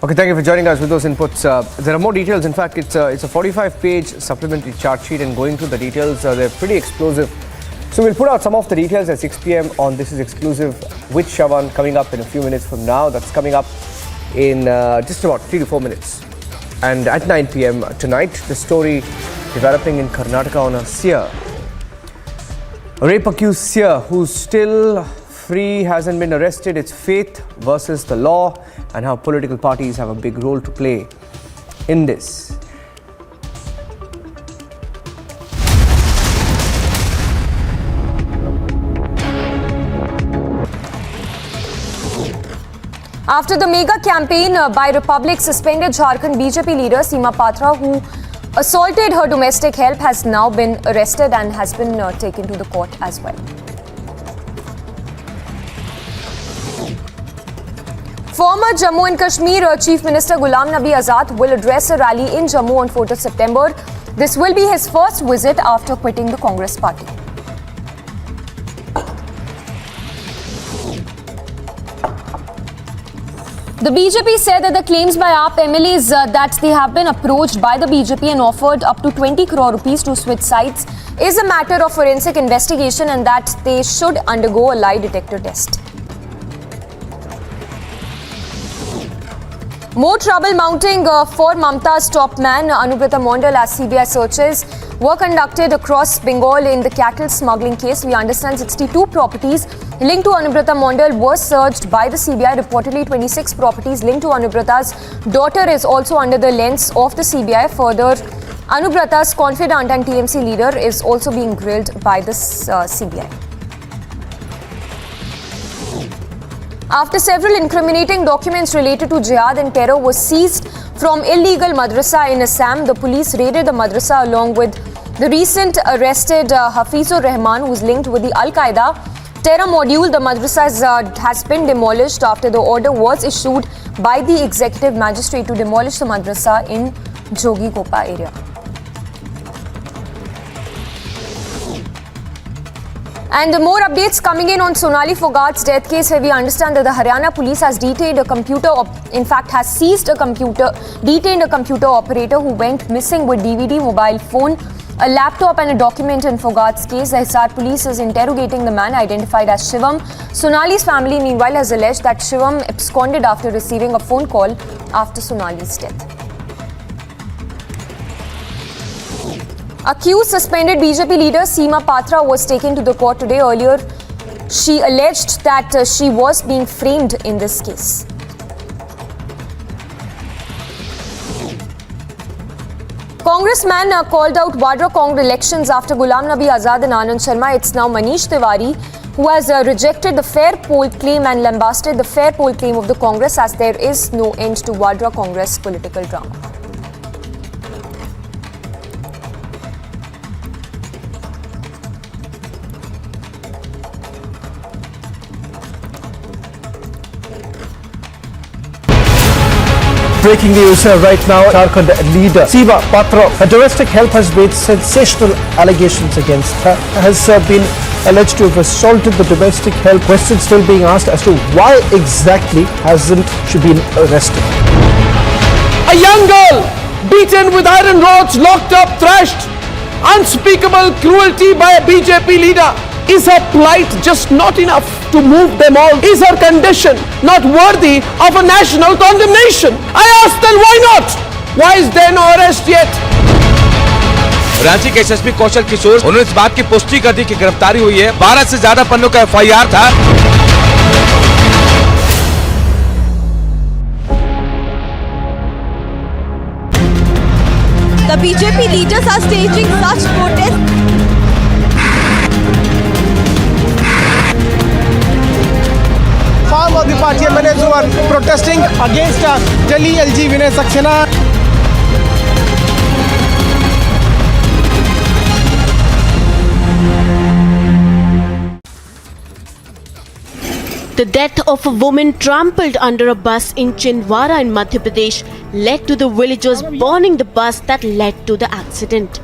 Okay, thank you for joining us with those inputs. There are more details. In fact, it's a 45-page supplementary charge sheet, and going through the details, they're pretty explosive. So we'll put out some of the details at 6 p.m. on This Is Exclusive with Shavan, coming up in a few minutes from now. That's coming up in just about 3 to 4 minutes. And at 9 p.m. tonight, the story developing in Karnataka on a seer. A rape-accused seer who's still free, hasn't been arrested. It's faith versus the law, and how political parties have a big role to play in this. After the mega campaign by Republic suspended Jharkhand BJP leader Seema Patra, who assaulted her domestic help, has now been arrested and has been taken to the court as well. Former Jammu and Kashmir Chief Minister Ghulam Nabi Azad will address a rally in Jammu on 4th of September. This will be his first visit after quitting the Congress party. The BJP said that the claims by AAP MLAs that they have been approached by the BJP and offered up to 20 crore rupees to switch sides is a matter of forensic investigation and that they should undergo a lie detector test. More trouble mounting for Mamta's top man, Anubrata Mondal, as CBI searches were conducted across Bengal in the cattle smuggling case. We understand 62 properties linked to Anubrata Mondal were searched by the CBI. Reportedly, 26 properties linked to Anubrata's daughter is also under the lens of the CBI. Further, Anubrata's confidant and TMC leader is also being grilled by the CBI. After several incriminating documents related to jihad and terror were seized from illegal madrasa in Assam, the police raided the madrasa along with the recent arrested Hafizur Rahman, who is linked with the Al-Qaeda terror module. The madrasa has been demolished after the order was issued by the executive magistrate to demolish the madrasa in Jogigopa area. And more updates coming in on Sonali Foghat's death case, where we understand that the Haryana police has detained a computer, has seized a computer, detained a computer operator who went missing with DVD, mobile phone, a laptop and a document in Foghat's case. The Hisar police is interrogating the man identified as Shivam. Sonali's family meanwhile has alleged that Shivam absconded after receiving a phone call after Sonali's death. Accused suspended BJP leader Seema Patra was taken to the court today. Earlier, she alleged that she was being framed in this case. Congressman called out Vadra Congress elections after Ghulam Nabi Azad and Anand Sharma. It's now Manish Tiwari who has rejected the fair poll claim and lambasted the fair poll claim of the Congress, as there is no end to Vadra Congress political drama. Breaking news right now, Jharkhand leader Seema Patra, her domestic help has made sensational allegations against her, has been alleged to have assaulted the domestic help. Questions still being asked as to why exactly hasn't she been arrested. A young girl beaten with iron rods, locked up, thrashed. Unspeakable cruelty by a BJP leader. Is her plight just not enough to move them all? Is her condition not worthy of a national condemnation? I ask then, why not? Why is there no arrest yet? Ranchi के SSP Kaushal Kishore, उन्होंने इस बात की पुष्टि कर दी कि गिरफ्तारी हुई है। 12 से ज्यादा पन्नों का एफआईआर था। The BJP leaders are staging such protests. Farm of the party MLAs who are protesting against Delhi LG Vinay Saxena. The death of a woman trampled under a bus in Chindwara in Madhya Pradesh led to the villagers burning the bus that led to the accident.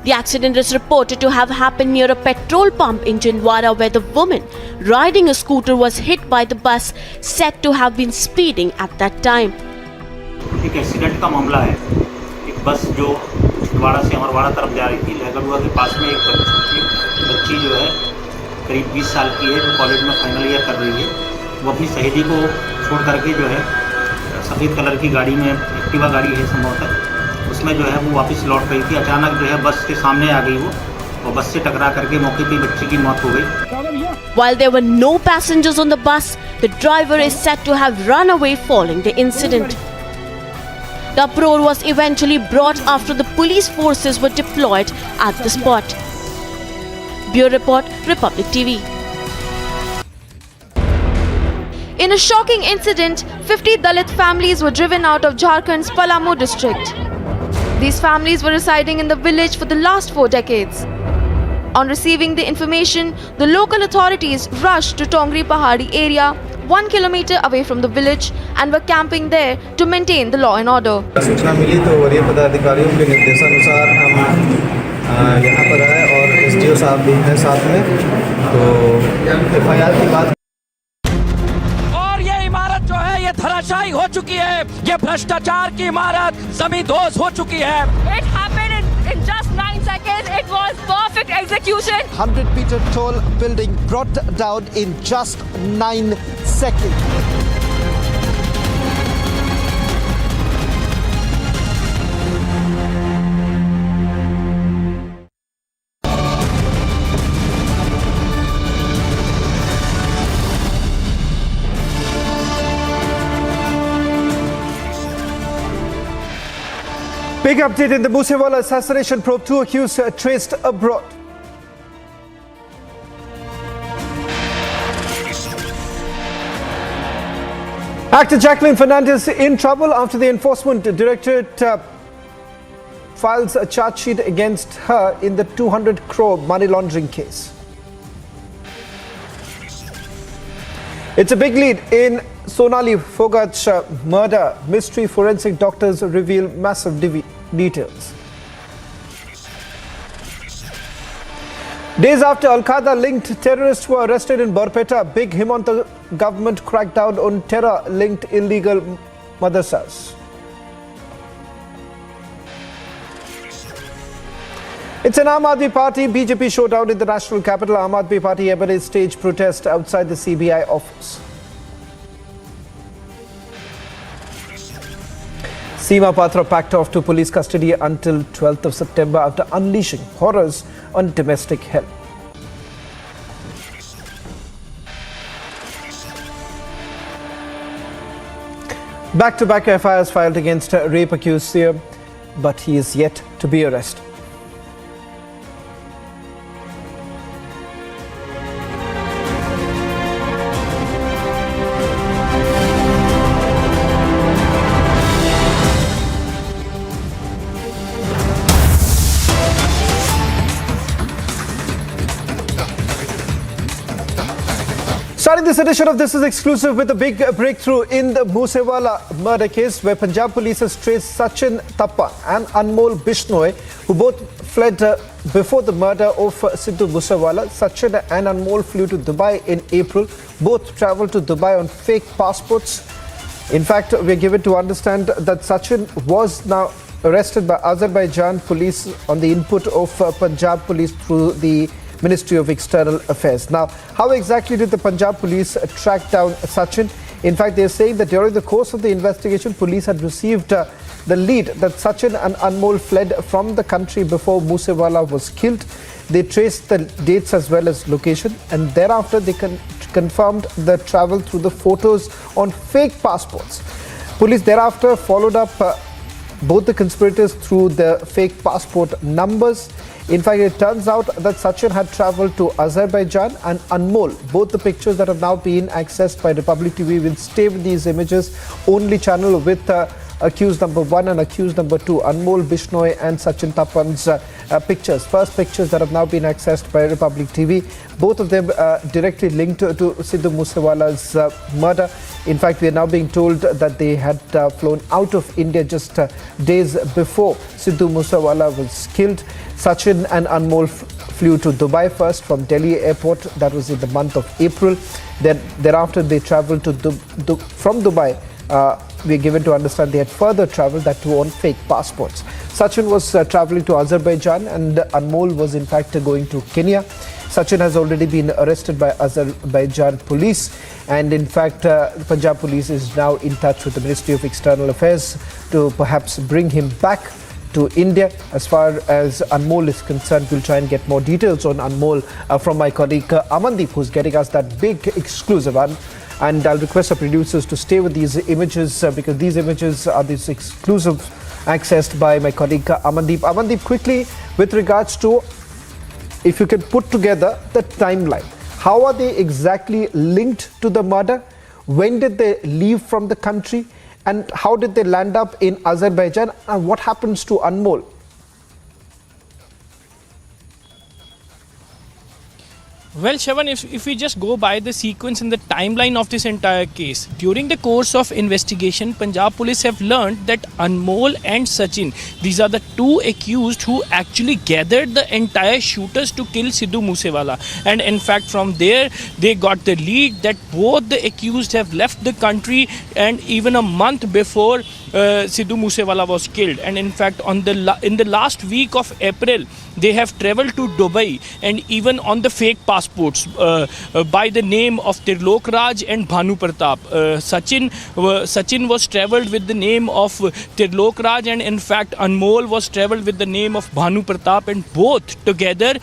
The accident is reported to have happened near a petrol pump in Chindwara, where the woman riding a scooter was hit by the bus said to have been speeding at that time. एक accident का मामला है। एक बस जो छिंदवाड़ा से अमरवाड़ा तरफ जा रही थी, लहगड़ुआ के पास में एक बच्ची जो है करीब 20 साल की है, जो कॉलेज में फाइनल ईयर कर रही है, वो अपनी सहेली को छोड़ करके जो है सफ़ेद कलर की गाड़ी में, एक्टिवा गाड़ी है संभवतः, उसमें जो है वो वापस लौट रही थी। अचानक जो है बस के सामने आ गई वो, और बस से टकरा करके मौके पे बच्ची की मौत हो गई। While there were no passengers on the bus, the driver is said to have run away following the incident. The uproar was eventually brought after the police forces were deployed at the spot. Bureau Report, Republic TV. In a shocking incident, 50 Dalit families were driven out of Jharkhand's Palamu district. These families were residing in the village for the last 4 decades. On receiving the information, the local authorities rushed to Tongri Pahadi area, 1 kilometer away from the village and were camping there to maintain the law and order. सूचना मिली तो वरीय पदाधिकारियों के निर्देशानुसार हम यहाँ पर आए और एसडीओ साहब भी हैं साथ में, तो एफआईआर की बात। और ये इमारत जो है ये धराशायी हो चुकी है, ये भ्रष्टाचार की इमारत जमींदोज हो चुकी है। It happened in just 9 seconds. It was perfect execution. 100-meter tall building brought down in just 9 seconds. Big update in the Moosewala assassination probe. 2 accused traced abroad. Actor Jacqueline Fernandez in trouble after the Enforcement Directorate files a charge sheet against her in the 200 crore money laundering case. It's a big lead in Sonali Fogat's murder mystery. Forensic doctors reveal massive details. Days after Al-Qaeda-linked terrorists were arrested in Barpeta, big Himanta government crackdown on terror-linked illegal madrasas. It's an Aam Aadmi Party BJP showdown in the national capital. Aam Aadmi Party MLAs staged protest outside the CBI office. Seema Patra packed off to police custody until 12th of September after unleashing horrors on domestic hell. Back-to-back FIRs filed against rape accused seer, but he is yet to be arrested. Starting this edition of This Is Exclusive with a big breakthrough in the Moosewala murder case, where Punjab police has traced Sachin Thappa and Anmol Bishnoi, who both fled before the murder of Sidhu Moosewala. Sachin and Anmol flew to Dubai in April. Both travelled to Dubai on fake passports. In fact, we are given to understand that Sachin was now arrested by Azerbaijan police on the input of Punjab police through the Ministry of External Affairs. Now, how exactly did the Punjab police track down Sachin? In fact, they are saying that during the course of the investigation, police had received the lead that Sachin and Anmol fled from the country before Moosewala was killed. They traced the dates as well as location, and thereafter they confirmed the travel through the photos on fake passports. Police thereafter followed up both the conspirators through the fake passport numbers. In fact, it turns out that Sachin had travelled to Azerbaijan, and Anmol, both the pictures that have now been accessed by Republic TV, will stay with these images, only channel with accused number 1 and accused number 2, Anmol Bishnoi and Sachin Thappan's pictures. First pictures that have now been accessed by Republic TV, both of them directly linked to Sidhu Moosewala's murder. In fact, we are now being told that they had flown out of India just days before Sidhu Moosewala was killed. Sachin and Anmol flew to Dubai first from Delhi airport. That was in the month of April. Then thereafter they travelled to from Dubai. We are given to understand they had further travelled, that too on fake passports. Sachin was travelling to Azerbaijan and Anmol was in fact going to Kenya. Sachin has already been arrested by Azerbaijan police, and in fact Punjab police is now in touch with the Ministry of External Affairs to perhaps bring him back to India. As far as Anmol is concerned, we'll try and get more details on Anmol from my colleague Amandeep, who's getting us that big exclusive one. And I'll request our producers to stay with these images because these images are this exclusive accessed by my colleague Amandeep. Amandeep, quickly, with regards to, if you can put together the timeline, how are they exactly linked to the murder? When did they leave from the country? And how did they land up in Azerbaijan? And what happens to Anmol? Well, Shravan, if we just go by the sequence and the timeline of this entire case, during the course of investigation, Punjab police have learned that Anmol and Sachin, these are the two accused who actually gathered the entire shooters to kill Sidhu Moosewala. And in fact, from there, they got the lead that both the accused have left the country, and even a month before Sidhu Moosewala was killed. And in fact, in the last week of April, they have travelled to Dubai, and even on the fake passports by the name of Trilok Raj and Bhanu Pratap. Sachin was travelled with the name of Trilok Raj, and in fact Anmol was travelled with the name of Bhanu Pratap, and both together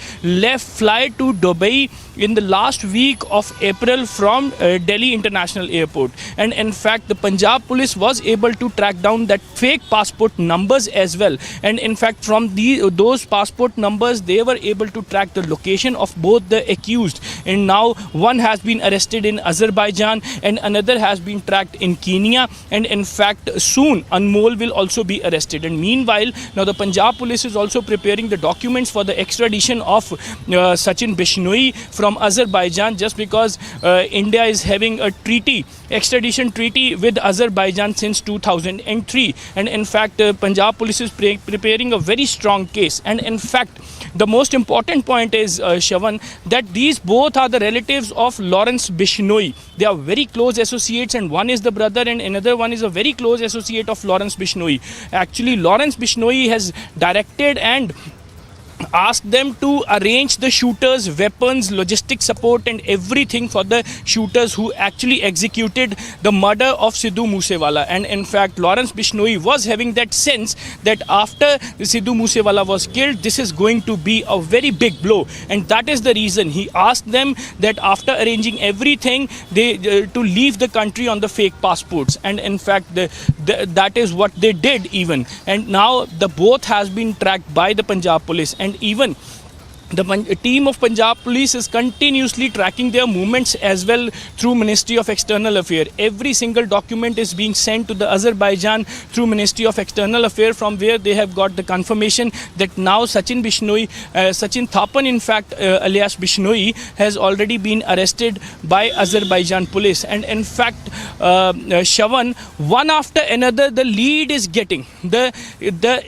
fly to Dubai in the last week of April from Delhi International Airport. And in fact, the Punjab police was able to track down that fake passport numbers as well. And in fact, from those passport numbers, they were able to track the location of both the accused. And now one has been arrested in Azerbaijan and another has been tracked in Kenya. And in fact, soon Anmol will also be arrested. And meanwhile, now the Punjab police is also preparing the documents for the extradition of Sachin Bishnoi from Azerbaijan, just because India is having a extradition treaty with Azerbaijan since 2003. And in fact, Punjab police is preparing a very strong case. And in fact, the most important point is, Shravan, that these both are the relatives of Lawrence Bishnoi. They are very close associates, and one is the brother and another one is a very close associate of Lawrence Bishnoi. Actually, Lawrence Bishnoi has directed and asked them to arrange the shooters, weapons, logistic support and everything for the shooters who actually executed the murder of Sidhu Moosewala. And in fact, Lawrence Bishnoi was having that sense that after Sidhu Moosewala was killed, this is going to be a very big blow. And that is the reason he asked them that after arranging everything, they to leave the country on the fake passports. And in fact, that is what they did even. And now the both has been tracked by the Punjab police. And even the team of Punjab police is continuously tracking their movements as well through Ministry of External Affairs. Every single document is being sent to the Azerbaijan through Ministry of External Affairs, from where they have got the confirmation that now Sachin Thapan, in fact, alias Bishnoi, has already been arrested by Azerbaijan police. And in fact, Shravan, one after another, the lead is getting. The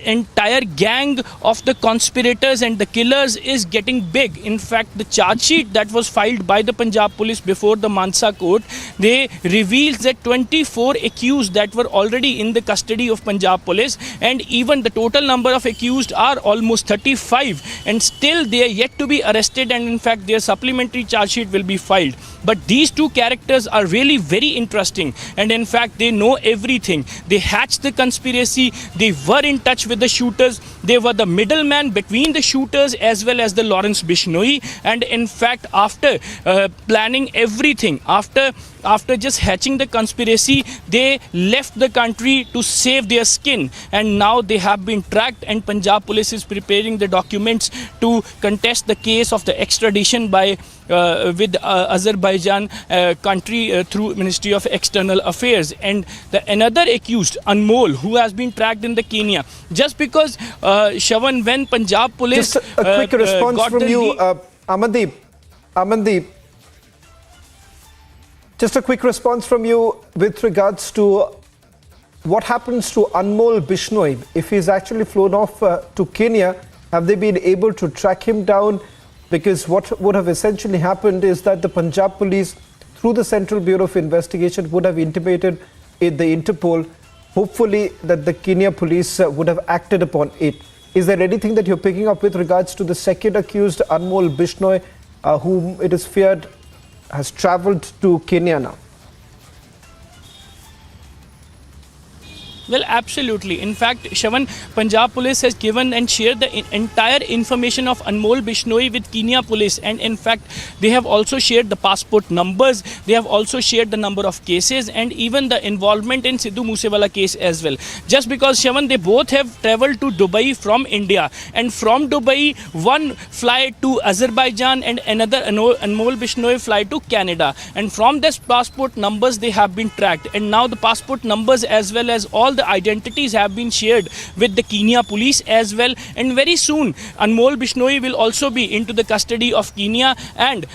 entire gang of the conspirators and the killers is getting big. In fact, the charge sheet that was filed by the Punjab police before the Mansa court, they reveals that 24 accused that were already in the custody of Punjab police, and even the total number of accused are almost 35, and still they are yet to be arrested, and in fact their supplementary charge sheet will be filed. But these two characters are really very interesting, and in fact they know everything. They hatched the conspiracy, they were in touch with the shooters, they were the middleman between the shooters as well as the Lawrence Bishnoi. And in fact, after planning everything, after just hatching the conspiracy, they left the country to save their skin, and now they have been tracked, and Punjab police is preparing the documents to contest the case of the extradition by with Azerbaijan country through Ministry of External Affairs. And another accused, Anmol, who has been tracked in the Kenya, just because Shravan, when Punjab police just a quick response from you, Amandeep. Just a quick response from you with regards to what happens to Anmol Bishnoi. If he's actually flown off to Kenya, have they been able to track him down? Because what would have essentially happened is that the Punjab police, through the Central Bureau of Investigation, would have intimated the Interpol, hopefully that the Kenya police would have acted upon it. Is there anything that you're picking up with regards to the second accused, Anmol Bishnoi, whom it is feared has travelled to Kenya now? Well, absolutely. In fact, Shravan, Punjab police has given and shared the entire information of Anmol Bishnoi with Kenya police, and in fact they have also shared the passport numbers, they have also shared the number of cases, and even the involvement in Sidhu Moosewala case as well. Just because, Shravan, they both have travelled to Dubai from India, and from Dubai one fly to Azerbaijan and another Anmol Bishnoi fly to Canada, and from this passport numbers they have been tracked, and now the passport numbers as well as all the identities have been shared with the Kenya police as well, and very soon Anmol Bishnoi will also be into the custody of Kenya, and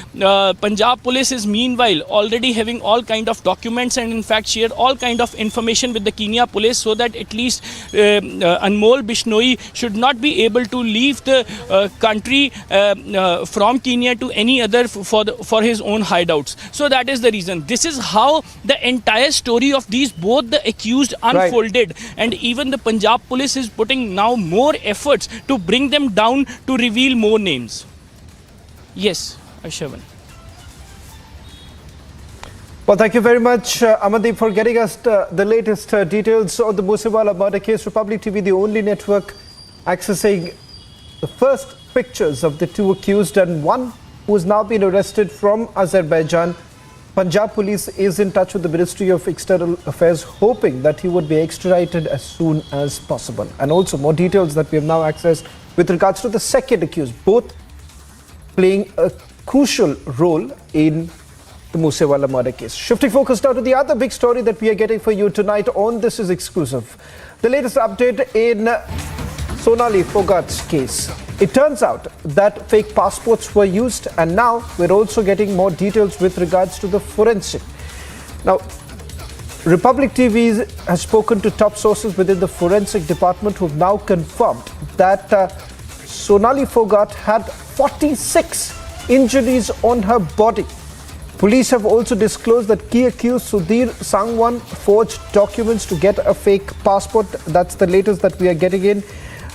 Punjab police is meanwhile already having all kind of documents and in fact shared all kind of information with the Kenya police, so that at least Anmol Bishnoi should not be able to leave the country from Kenya to any other for his own hideouts. So that is the reason. This is how the entire story of these both the accused unfolded, and even the Punjab police is putting now more efforts to bring them down to reveal more names. Yes, Ashwan. Well, thank you very much, Amandeep, for getting us the latest details on the Moosewala murder case. Republic TV, the only network accessing the first pictures of the two accused, and one who has now been arrested from Azerbaijan. Punjab police is in touch with the Ministry of External Affairs, hoping that he would be extradited as soon as possible. And also more details that we have now accessed with regards to the second accused, both playing a crucial role in the Moosewala murder case. Shifting focus now to the other big story that we are getting for you tonight on This Is Exclusive. The latest update in Sonali Foghat's case. It turns out that fake passports were used, and now we're also getting more details with regards to the forensic. Now, Republic TV has spoken to top sources within the forensic department who have now confirmed that Sonali Foghat had 46 injuries on her body. Police have also disclosed that key accused Sudhir Sangwan forged documents to get a fake passport. That's the latest that we are getting in.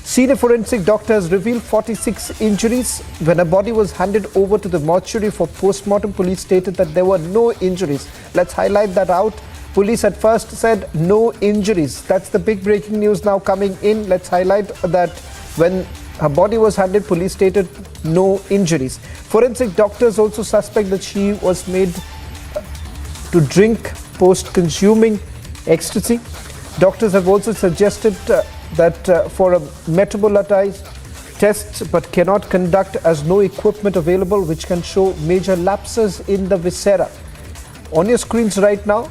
Senior forensic doctor has revealed 46 injuries. When a body was handed over to the mortuary for post-mortem, police stated that there were no injuries. Let's highlight that out. Police at first said no injuries. That's the big breaking news now coming in. Let's highlight that when her body was handed, police stated no injuries. Forensic doctors also suspect that she was made to drink post-consuming ecstasy. Doctors have also suggested that for a metabolized tests but cannot conduct as no equipment available, which can show major lapses in the viscera. On your screens right now,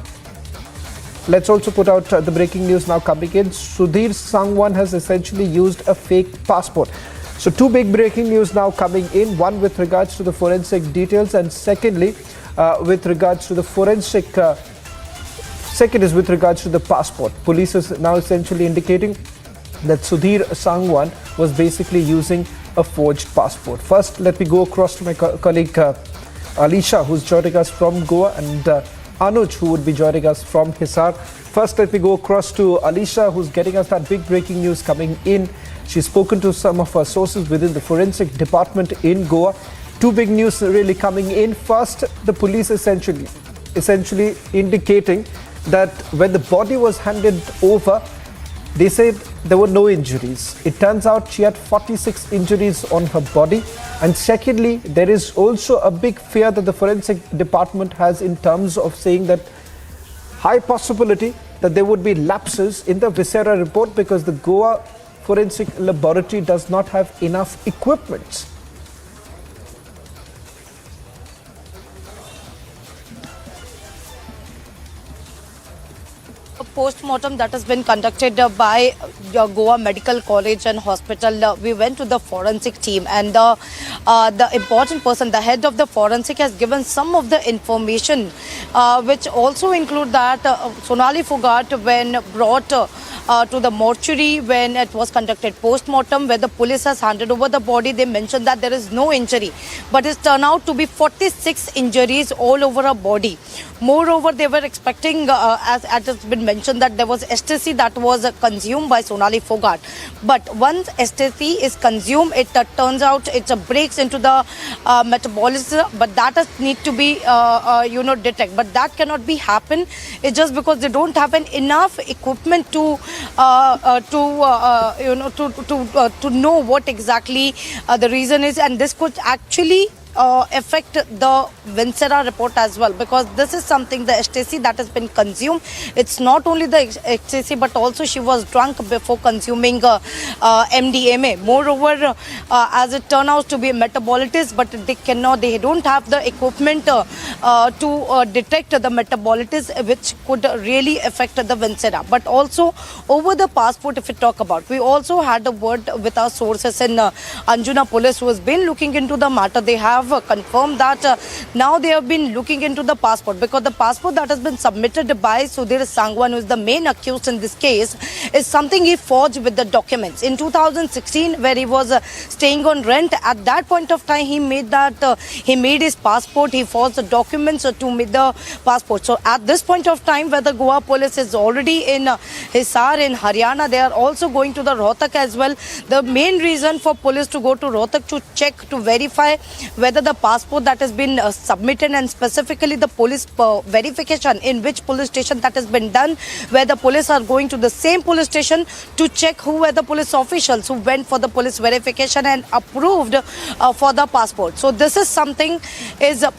let's also put out the breaking news now coming in. Sudhir Sangwan has essentially used a fake passport. So two big breaking news now coming in. One with regards to the forensic details, and secondly with regards to the forensic second is with regards to the passport. Police is now essentially indicating that Sudhir Sangwan was basically using a forged passport. First, let me go across to my colleague Alisha, who's joining us from Goa, and Anuj, who would be joining us from Hisar. First, let me go across to Alisha, who's getting us that big breaking news coming in. She's spoken to some of her sources within the forensic department in Goa. Two big news really coming in. First, the police essentially indicating that when the body was handed over, they said there were no injuries. It turns out she had 46 injuries on her body. And secondly, there is also a big fear that the forensic department has in terms of saying that high possibility that there would be lapses in the viscera report because the Goa Forensic Laboratory does not have enough equipment. Post-mortem that has been conducted by Goa Medical College and Hospital. We went to the forensic team, and the important person, the head of the forensic, has given some of the information which also include that Sonali Foghat, when brought to the mortuary, when it was conducted post-mortem, where the police has handed over the body, they mentioned that there is no injury, but it turned out to be 46 injuries all over her body. Moreover, they were expecting, as it has been mentioned, that there was ecstasy that was consumed by Sonali Foghat. But once ecstasy is consumed, it turns out it breaks into the metabolism, but that need to be, detected. But that cannot be happen. It's just because they don't have enough equipment to know what exactly the reason is, and this could actually affect the Vincera report as well, because this is something, the ecstasy that has been consumed. It's not only the ecstasy, but also she was drunk before consuming MDMA. Moreover, as it turned out to be a metabolitist, but they don't have the equipment to detect the metabolitist, which could really affect the Vincera. But also over the passport, if we talk about, we also had a word with our sources in Anjuna police who has been looking into the matter. They have confirmed that now they have been looking into the passport, because the passport that has been submitted by Sudhir Sangwan, who is the main accused in this case, is something he forged with the documents in 2016, where he was staying on rent. At that point of time, he made his passport, he forged the documents to make the passport. So at this point of time, where the Goa police is already in Hisar in Haryana, they are also going to the Rohtak as well. The main reason for police to go to Rohtak to check, to verify whether the passport that has been submitted, and specifically the police verification in which police station that has been done, where the police are going to the same police station to check who were the police officials who went for the police verification and approved for the passport. So this is something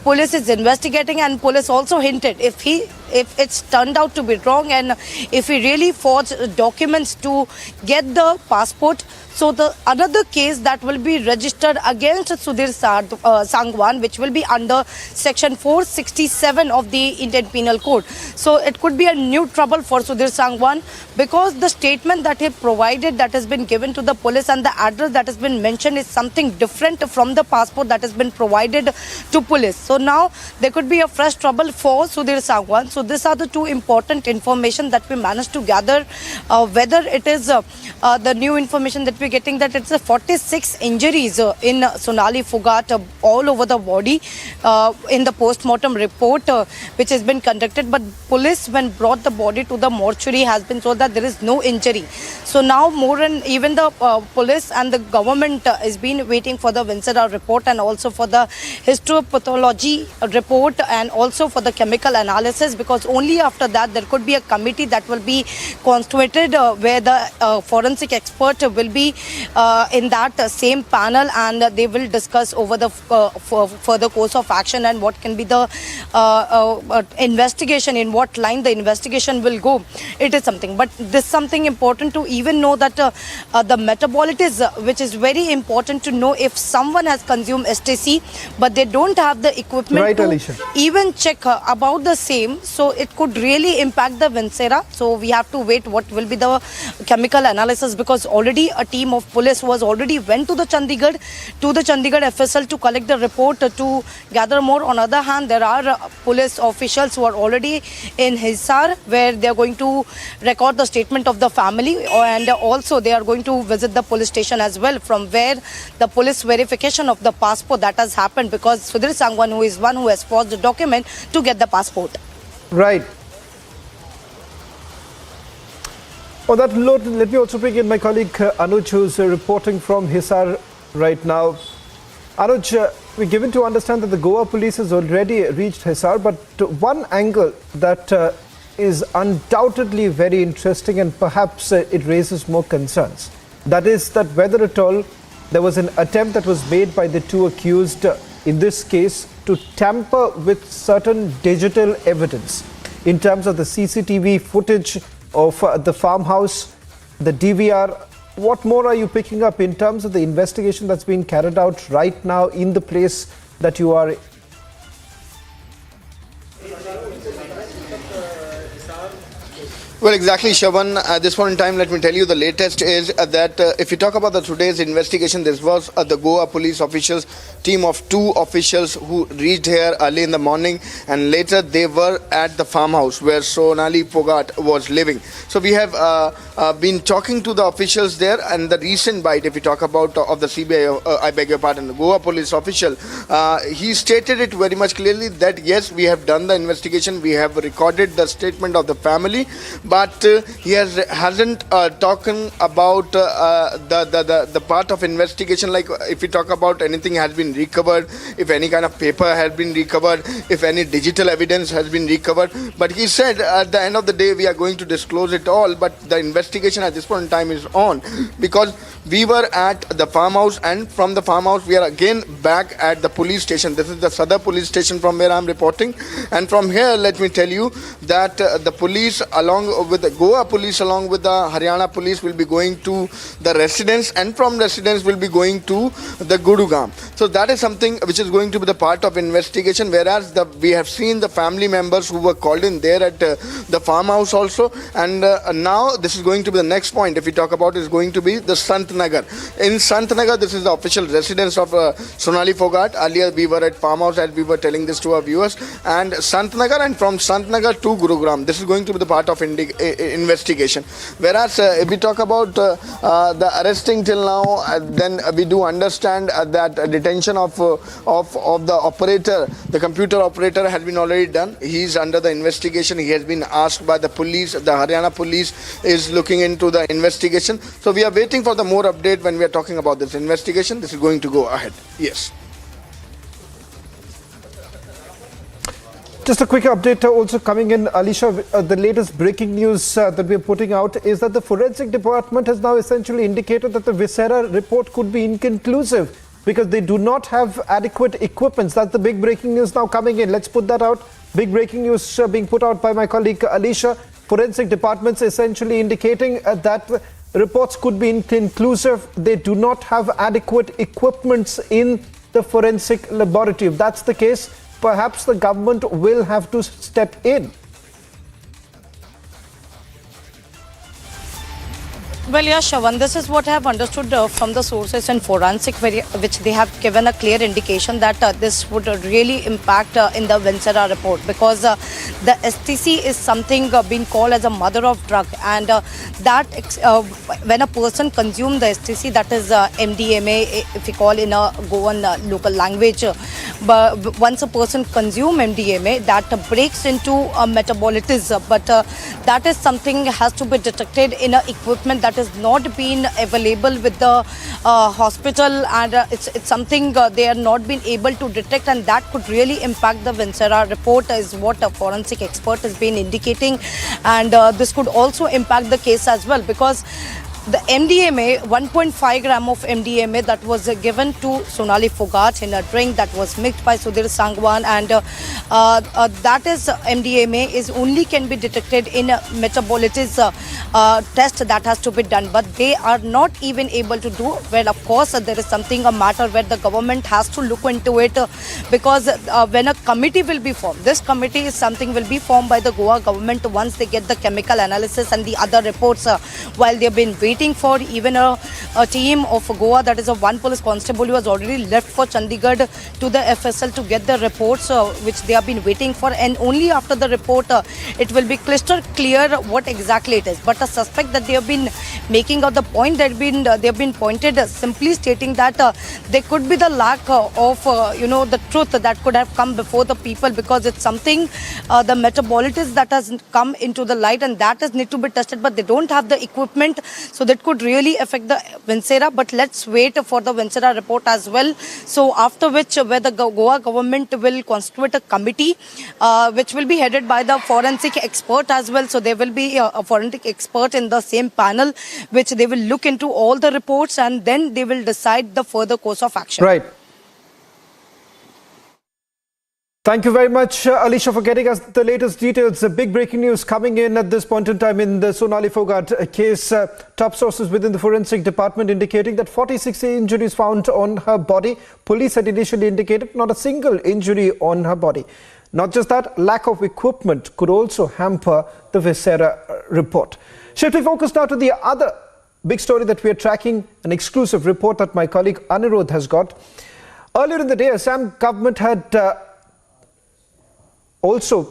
police is investigating, and police also hinted if it's turned out to be wrong, and if he really forged documents to get the passport, so the another case that will be registered against Sudhir Sangwan, which will be under section 467 of the Indian Penal Code. So it could be a new trouble for Sudhir Sangwan, because the statement that he provided, that has been given to the police, and the address that has been mentioned is something different from the passport that has been provided to police. So now there could be a fresh trouble for Sudhir Sangwan. So these are the two important information that we managed to gather. Whether it is the new information that we're getting, that it's 46 injuries in Sonali Phogat all over the body in the post-mortem report which has been conducted. But police, when brought the body to the mortuary, has been told that there is no injury. So now even the police and the government has been waiting for the Vincera report, and also for the histopathology report, and also for the chemical analysis, because only after that there could be a committee that will be constituted where the forensic expert will be in that same panel, and they will discuss over the further course of action and what can be the investigation, in what line the investigation will go. It is something, but this is something important to even know that the metabolitist, which is very important to know, if someone has consumed ecstasy but they don't have the equipment to even check about the same, so it could really impact the Vincera. So we have to wait what will be the chemical analysis, because already a team of police was already went to the Chandigarh FSL to collect the report to gather more. On the other hand, there are police officials who are already in Hisar, where they are going to record the statement of the family, and also they are going to visit the police station as well, from where the police verification of the passport that has happened, because Sudhir Sangwan, who is one who has forged the document to get the passport. Right. On that note, let me also bring in my colleague Anuj, who's reporting from Hisar right now. Anuj, we're given to understand that the Goa police has already reached Hisar, but one angle that is undoubtedly very interesting, and perhaps it raises more concerns. That is that whether at all there was an attempt that was made by the two accused in this case to tamper with certain digital evidence in terms of the CCTV footage of the farmhouse, the DVR. What more are you picking up in terms of the investigation that's being carried out right now in the place that you are? Well, exactly, Shavan. At this point in time, let me tell you the latest is that if you talk about today's investigation, this was the Goa police officials, team of 2 officials who reached here early in the morning, and later they were at the farmhouse where Sonali Phogat was living. So we have been talking to the officials there, and the recent bite, if you talk about of the CBI, I beg your pardon, the Goa police official, he stated it very much clearly that yes, we have done the investigation, we have recorded the statement of the family, but he hasn't talked about the part of investigation, like if we talk about anything has been recovered, if any kind of paper has been recovered, if any digital evidence has been recovered. But he said at the end of the day we are going to disclose it all, but the investigation at this point in time is on, because we were at the farmhouse, and from the farmhouse we are again back at the police station. This is the Sadar police station from where I am reporting, and from here let me tell you that the police along with the Goa police along with the Haryana police will be going to the residence, and from residence will be going to the Gurugam. So that is something which is going to be the part of investigation, whereas we have seen the family members who were called in there at the farmhouse also, and now this is going to be the next point if we talk about is going to be the Sant Nagar. In Sant Nagar, this is the official residence of Sonali Fogart. Earlier we were at farmhouse as we were telling this to our viewers, and Sant Nagar, and from Sant Nagar to Gurugram. This is going to be the part of investigation. Whereas if we talk about the arresting till now, then we do understand that detention of the operator, the computer operator, has been already done. He is under the investigation. He has been asked by the police. The Haryana police is looking into the investigation. So we are waiting for the more update when we are talking about this investigation. This is going to go ahead. Yes. Just a quick update also coming in, Alisha. The latest breaking news that we are putting out is that the forensic department has now essentially indicated that the viscera report could be inconclusive because they do not have adequate equipment. That's the big breaking news now coming in. Let's put that out. Big breaking news being put out by my colleague Alisha. Forensic departments essentially indicating that reports could be inconclusive. They do not have adequate equipments in the forensic laboratory. If that's the case, perhaps the government will have to step in. Well, yeah, Shravan, this is what I have understood from the sources in forensic, which they have given a clear indication that this would really impact in the Vincera report, because the STC is something being called as a mother of drug, and when a person consumes the STC, that is MDMA, if we call in a Goan local language, but once a person consumes MDMA, that breaks into a metabolism, but that is something has to be detected in a equipment that has not been available with the hospital, and it's something they are not been able to detect, and that could really impact the Vincera report, is what a forensic expert has been indicating. And this could also impact the case as well, because the MDMA, 1.5 gram of MDMA that was given to Sonali Fogart in a drink that was mixed by Sudhir Sangwan, and that is MDMA is only can be detected in a metabolism test that has to be done, but they are not even able to do. Well, of course, there is something, a matter where the government has to look into it, because when a committee will be formed, this committee is something will be formed by the Goa government once they get the chemical analysis and the other reports, while they have been waiting for even a team of Goa, that is a one police constable who has already left for Chandigarh to the FSL to get the reports which they have been waiting for, and only after the report it will be crystal clear what exactly it is. But a suspect that they have been making out the point that they have been pointed simply stating that there could be the lack of the truth that could have come before the people, because it's something the metabolism that has come into the light, and that is need to be tested, but they don't have the equipment, so that could really affect the Vincera. But let's wait for the Vincera report as well. So after which, where the Goa government will constitute a committee which will be headed by the forensic expert as well. So there will be a forensic expert in the same panel, which they will look into all the reports, and then they will decide the further course of action. Right. Thank you very much, Alisha, for getting us the latest details. Big breaking news coming in at this point in time in the Sonali Fogart case. Top sources within the forensic department indicating that 46 injuries found on her body. Police had initially indicated not a single injury on her body. Not just that, lack of equipment could also hamper the Vincera report. Shifting focus now to the other big story that we are tracking, an exclusive report that my colleague Anirudh has got. Earlier in the day, Assam government had also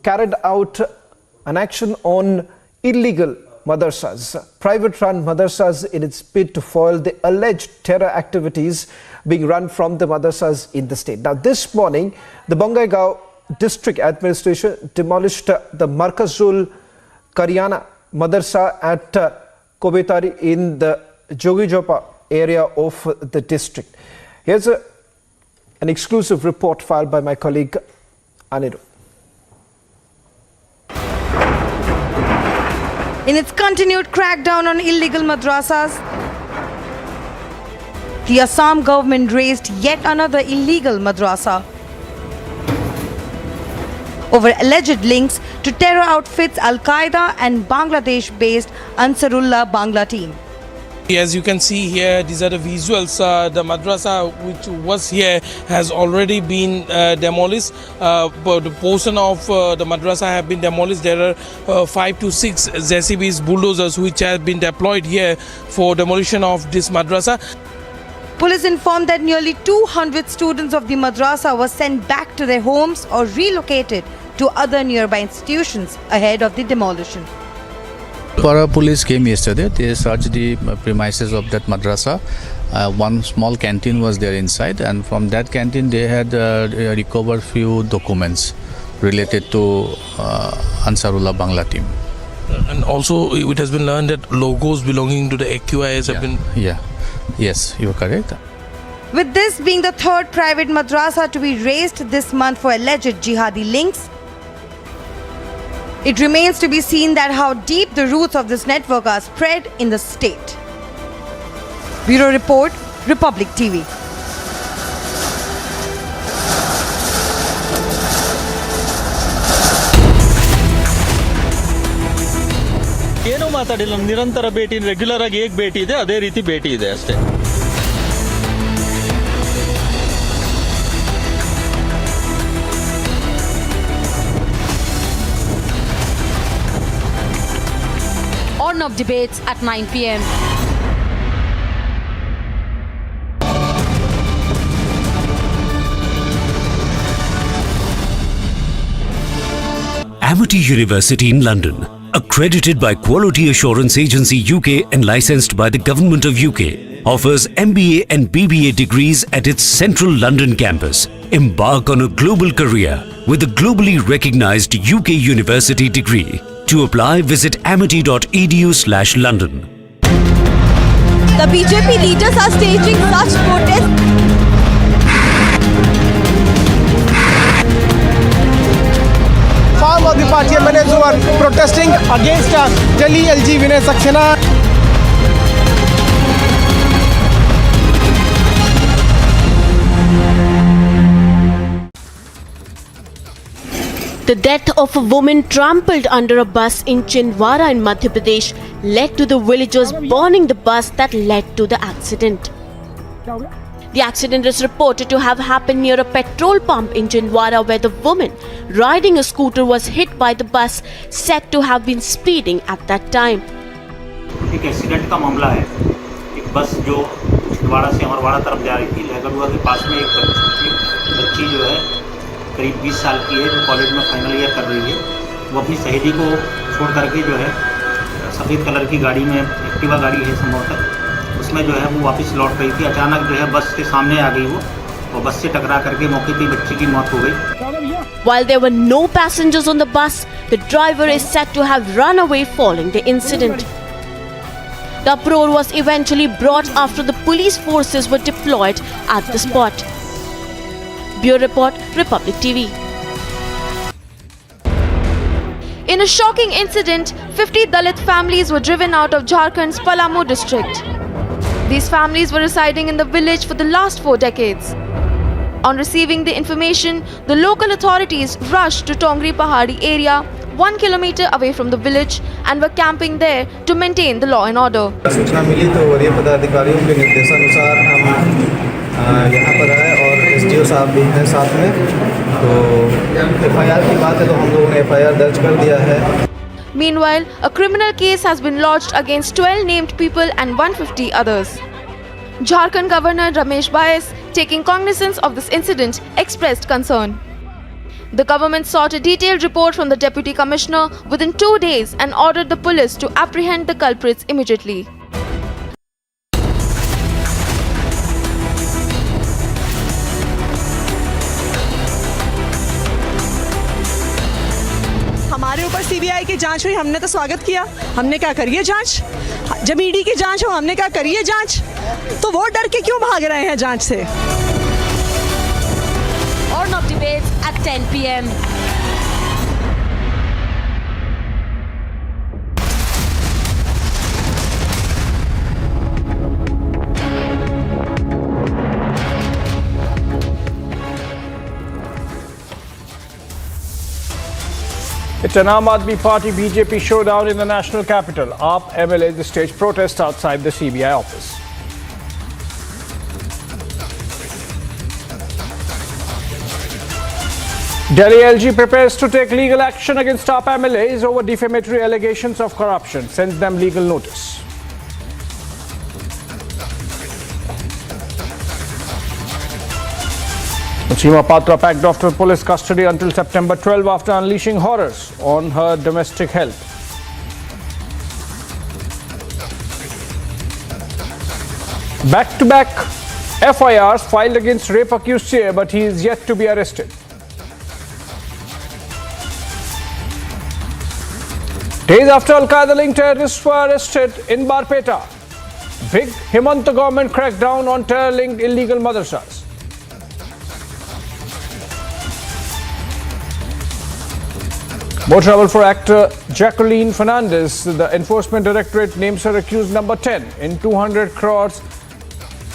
carried out an action on illegal madrasas, private-run madrasas, in its bid to foil the alleged terror activities being run from the madrasas in the state. Now, this morning, the Bongaigaon District Administration demolished the Markazul Karyana Madrasa at Kobetari in the Jogijopa area of the district. Here's an exclusive report filed by my colleague Anirudh. In its continued crackdown on illegal madrasas, the Assam government raised yet another illegal madrasa over alleged links to terror outfits Al-Qaeda and Bangladesh-based Ansarullah Bangla team. As you can see here, these are the visuals. The madrasa which was here has already been demolished. But the portion of the madrasa have been demolished. There are 5 to 6 JCBs, bulldozers, which have been deployed here for demolition of this madrasa. Police informed that nearly 200 students of the madrasa were sent back to their homes or relocated to other nearby institutions ahead of the demolition. Para police came yesterday. They searched the premises of that madrasa. One small canteen was there inside, and from that canteen they had recovered few documents related to Ansarullah Bangla team. And also it has been learned that logos belonging to the AQIS have been... Yes, you are correct. With this being the third private madrasa to be raised this month for alleged jihadi links, it remains to be seen that how deep the roots of this network are spread in the state. Bureau Report, Republic TV. ಏನೋ ಮಾತಾಡಿಲ್ಲ, ನಿರಂತರ ಭೇಟಿ, regular ಆಗಿ ಹೇಗೆ ಭೇಟಿ ಇದೆ ಅದೇ ರೀತಿ ಭೇಟಿ ಇದೆ ಅಷ್ಟೇ. Of debates at 9 p.m. Amity University in London, accredited by Quality Assurance Agency UK and licensed by the Government of UK, offers MBA and BBA degrees at its central London campus. Embark on a global career with a globally recognized UK university degree. To apply, visit amity.edu/London. The BJP leaders are staging such protests. Farm of the party MNAs who are protesting against Delhi LG Vinay Saxena. The death of a woman trampled under a bus in Chindwara in Madhya Pradesh led to the villagers burning the bus that led to the accident. The accident is reported to have happened near a petrol pump in Chindwara where the woman riding a scooter was hit by the bus said to have been speeding at that time. एक accident का मामला है। एक बस जो छिंदवाड़ा से अमरवाड़ा तरफ जा रही थी, लहगड़ुआ के पास में एक बच्ची जो है करीब 20 साल की है, जो कॉलेज में फाइनल ईयर कर रही है, वो अपनी सहेली को छोड़ करके जो है सफ़ेद कलर की गाड़ी में, एक्टिवा गाड़ी है संभवतः, उसमें जो है वो वापस लौट रही थी। अचानक जो है बस के सामने आ गई वो, और बस से टकरा करके मौके पर बच्ची की मौत हो गई। While there were no passengers on the bus, the driver is said to have run away following the incident. The uproar was eventually brought after the police forces were deployed at the spot. Bureau Report, Republic TV. In a shocking incident, 50 Dalit families were driven out of Jharkhand's Palamu district. These families were residing in the village for the last 4 decades. On receiving the information, the local authorities rushed to Tongri Pahadi area, 1 kilometer away from the village, and were camping there to maintain the law and order. सूचना मिली तो वरीय पदाधिकारियों के निर्देशानुसार हम यहाँ पर आए और एसडीओ साहब भी हैं साथ में। तो एफआईआर की बात है तो हम लोगों ने एफआईआर दर्ज कर दिया है। Meanwhile, a criminal case has been lodged against 12 named people and 150 others. Jharkhand Governor Ramesh Bais, taking cognizance of this incident, expressed concern. The government sought a detailed report from the Deputy Commissioner within 2 days and ordered the police to apprehend the culprits immediately. हमारे हमारे ऊपर CBI की जांच हुई, हमने तो स्वागत किया। हमने क्या करिए जांच, जब ईडी की जांच हो हमने क्या करिए जांच। तो वो डर के क्यों भाग रहे हैं जांच से? Horn of Debates at 10 p.m. It's an Aam Aadmi Party BJP showdown in the national capital. AAP MLAs stage protest outside the CBI office. Delhi LG prepares to take legal action against AAP MLAs over defamatory allegations of corruption. Sends them legal notice. Seema Patra packed off to police custody until September 12 after unleashing horrors on her domestic health. Back-to-back FIRs filed against rape accused seer, but he is yet to be arrested. Days after Al-Qaeda-linked terrorists were arrested in Barpeta, big Himanta government cracked down on terror-linked illegal madrasas. More trouble for actor Jacqueline Fernandez. The Enforcement Directorate names her accused number 10 in 200 crores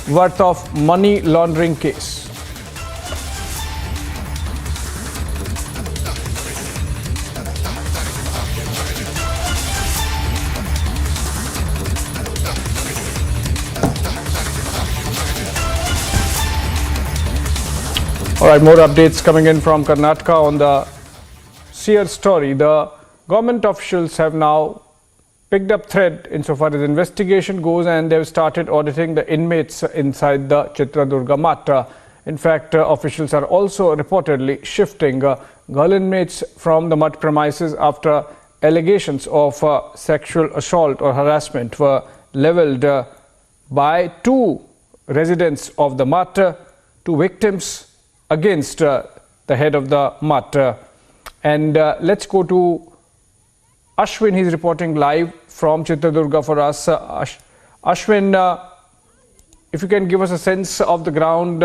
worth of money laundering case. All right, more updates coming in from Karnataka on the Seer story. The government officials have now picked up thread insofar as investigation goes, and they've started auditing the inmates inside the Chitradurga Math. In fact, officials are also reportedly shifting girl inmates from the Math premises after allegations of sexual assault or harassment were levelled by two residents of the Math, two victims against the head of the Math. And let's go to Ashwin. He's reporting live from Chitradurga for us. Ashwin, if you can give us a sense of the ground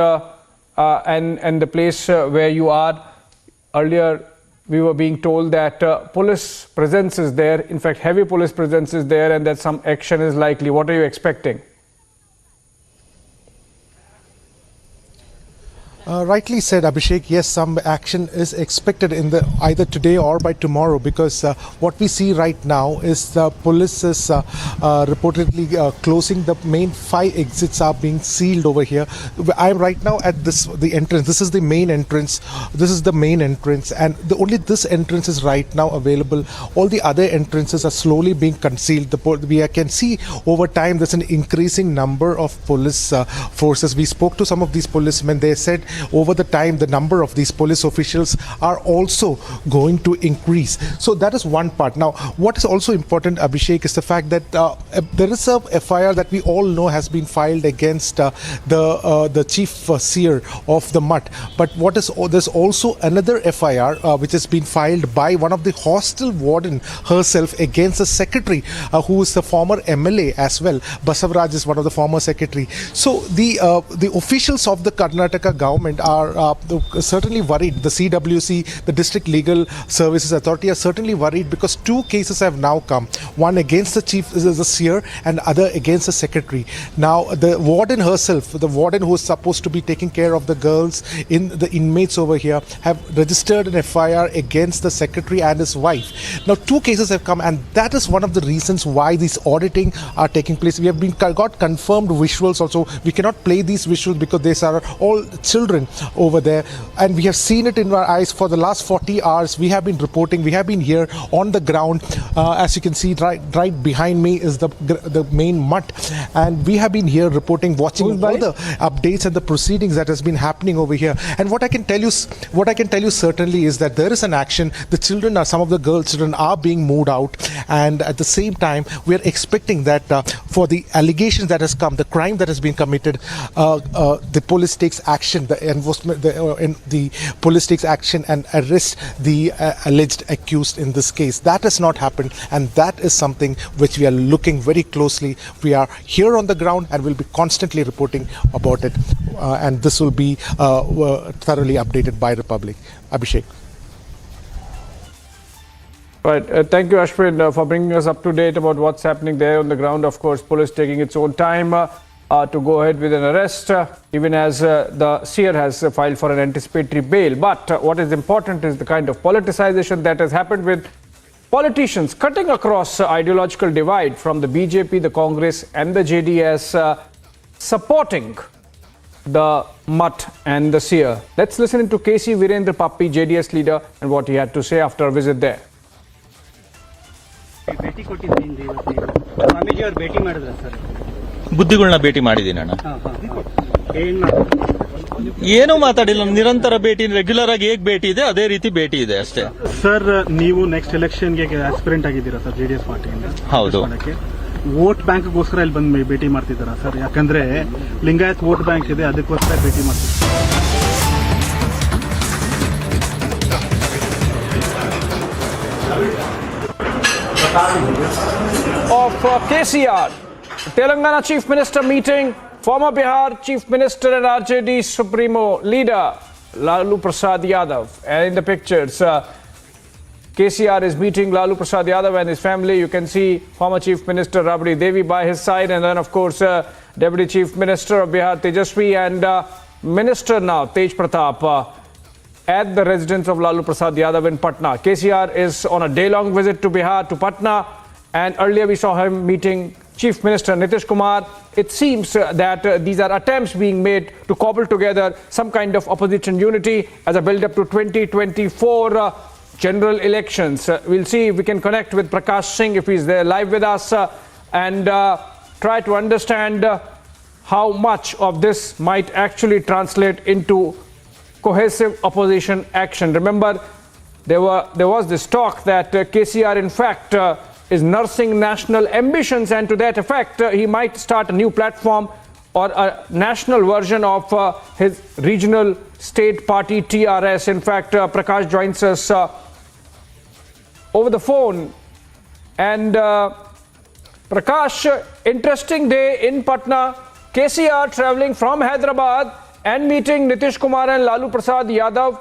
and the place where you are. Earlier, we were being told that police presence is there. In fact, heavy police presence is there, and that some action is likely. What are you expecting? Rightly said, Abhishek. Yes, some action is expected in the either today or by tomorrow, because what we see right now is the police is reportedly closing the main 5 exits are being sealed over here. I am right now at the entrance. This is the main entrance. This is the main entrance, and only this entrance is right now available. All the other entrances are slowly being concealed. We can see over time there's an increasing number of police forces. We spoke to some of these policemen. They said over the time the number of these police officials are also going to increase. So that is one part. Now, what is also important, Abhishek, is the fact that there is a FIR that we all know has been filed against the chief seer of the Math. But there's also another FIR which has been filed by one of the hostel warden herself against the secretary who is the former MLA as well. Basavaraj is one of the former secretary. So the officials of the Karnataka government are certainly worried. The CWC, the District Legal Services Authority, are certainly worried because 2 cases have now come. One against the chief, the seer, and other against the secretary. Now, the warden herself, the warden who is supposed to be taking care of the girls, the inmates over here, have registered an FIR against the secretary and his wife. Now, 2 cases have come, and that is one of the reasons why these auditing are taking place. We have got confirmed visuals also. We cannot play these visuals because these are all children over there, and we have seen it in our eyes for the last 40 hours. We have been reporting, we have been here on the ground. As you can see, right behind me is the main Math, and we have been here reporting, watching all the updates and the proceedings that has been happening over here. And what I can tell you certainly is that there is an action. The children some of the girl children are being moved out, and at the same time we are expecting that for the allegations that has come, the crime that has been committed, the police takes action, the police takes action and arrests the alleged accused in this case. That has not happened, and that is something which we are looking very closely. We are here on the ground and will be constantly reporting about it, and this will be thoroughly updated by the public. Abhishek. Right. Thank you, Ashwin, for bringing us up to date about what's happening there on the ground. Of course, police taking its own time to go ahead with an arrest, even as the seer has filed for an anticipatory bail. But what is important is the kind of politicization that has happened with politicians cutting across ideological divide from the BJP, the Congress and the JDS supporting the Mutt and the seer. Let's listen to KC Virendra Pappi, JDS leader, and what he had to say after a visit there. ಬುದ್ಧಿಗಳನ್ನ ಭೇಟಿ ಮಾಡಿದ್ದೀನಿ ಅಣ್ಣ. ಏನೂ ಮಾತಾಡಿಲ್ಲ. ನಿರಂತರ ಭೇಟಿ, regular ಆಗಿ ಹೇಗೆ ಭೇಟಿ ಇದೆ ಅದೇ ರೀತಿ ಭೇಟಿ ಇದೆ ಅಷ್ಟೇ. ಸರ್, ನೀವು ನೆಕ್ಸ್ಟ್ ಎಲೆಕ್ಷನ್ಗೆ ಆಸ್ಪಿರೆಂಟ್ ಆಗಿದ್ದೀರಾ ಸರ್ ಜೆಡಿಎಸ್ ಪಾರ್ಟಿಯಿಂದ? ಹೌದು. ವೋಟ್ ಬ್ಯಾಂಕ್ಗೋಸ್ಕರ ಇಲ್ಲಿ ಬಂದು ಭೇಟಿ ಮಾಡ್ತಿದ್ದಾರಾ ಸರ್? ಯಾಕಂದ್ರೆ ಲಿಂಗಾಯತ್ ವೋಟ್ ಬ್ಯಾಂಕ್ ಇದೆ, ಅದಕ್ಕೋಸ್ಕರ ಭೇಟಿ ಮಾಡ್ತಿದ್ದಾರೆ. Of KCR, Telangana Chief Minister meeting former Bihar Chief Minister and RJD Supremo leader Lalu Prasad Yadav. And in the pictures, KCR is meeting Lalu Prasad Yadav and his family. You can see former Chief Minister Rabdi Devi by his side, and then of course Deputy Chief Minister of Bihar Tejaswi and Minister now Tej Pratap at the residence of Lalu Prasad Yadav in Patna. KCR is on a day-long visit to Bihar, to Patna, and earlier we saw him meeting Chief Minister Nitish Kumar. It seems that these are attempts being made to cobble together some kind of opposition unity as a build-up to 2024 general elections. We'll see if we can connect with Prakash Singh, if he's there live with us, and try to understand how much of this might actually translate into cohesive opposition action. Remember, there was this talk that KCR in fact is nursing national ambitions, and to that effect he might start a new platform or a national version of his regional state party TRS. In fact, Prakash joins us over the phone. And Prakash, interesting day in Patna. KCR traveling from Hyderabad and meeting Nitish Kumar and Lalu Prasad Yadav.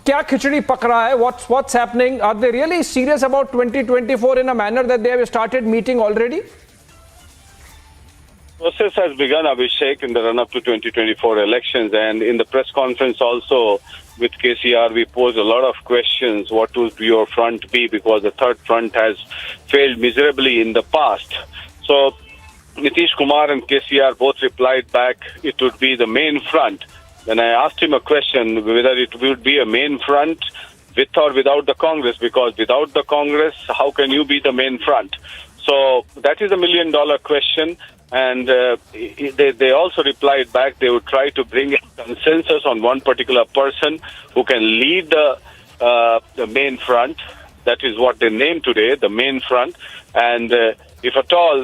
Kya khichdi pak raha hai? What's happening? Are they really serious about 2024 in a manner that they have started meeting already? Process has begun, Abhishek, in the run-up to 2024 elections, and in the press conference also with KCR, we posed a lot of questions. What would your front be? Because the third front has failed miserably in the past. So Nitish Kumar and KCR both replied back it would be the main front. When I asked him a question whether it would be a main front with or without the Congress, because without the Congress, how can you be the main front? So that is $1 million question. And they also replied back they would try to bring a consensus on one particular person who can lead the main front. That is what they named today, the main front. And if at all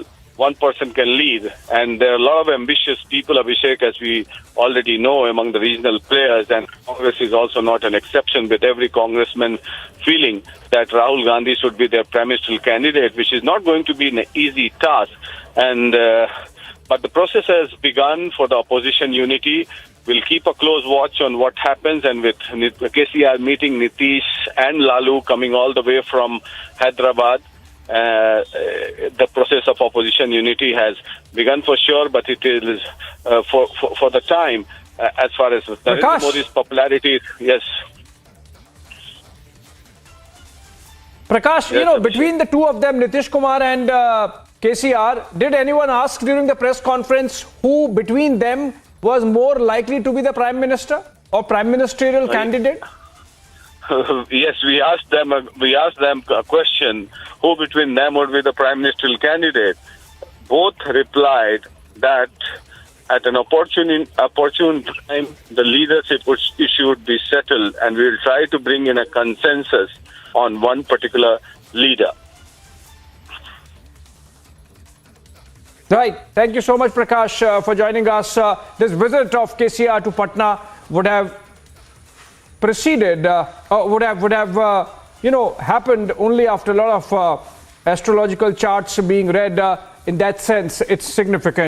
one person can lead, and there are a lot of ambitious people, Abhishek, as we already know, among the regional players, and Congress is also not an exception, with every congressman feeling that Rahul Gandhi should be their prime ministerial candidate, which is not going to be an easy task. And but the process has begun for the opposition unity. We'll keep a close watch on what happens, and with KCR meeting Nitish and Lalu coming all the way from Hyderabad, the process of opposition unity has begun for sure, but it is for the time, as far as Narendra Modi's popularity, yes. Prakash, yes, between the two of them, Nitish Kumar and KCR, did anyone ask during the press conference who between them was more likely to be the Prime Minister or Prime Ministerial candidate? Yes, we asked them a question, who between them would be the Prime Ministerial candidate. Both replied that at an opportune time, the leadership issue would be settled, and we will try to bring in a consensus on one particular leader. Right. Thank you so much, Prakash, for joining us. This visit of KCR to Patna would have preceded, would have happened only after a lot of astrological charts being read. In that sense, it's significant.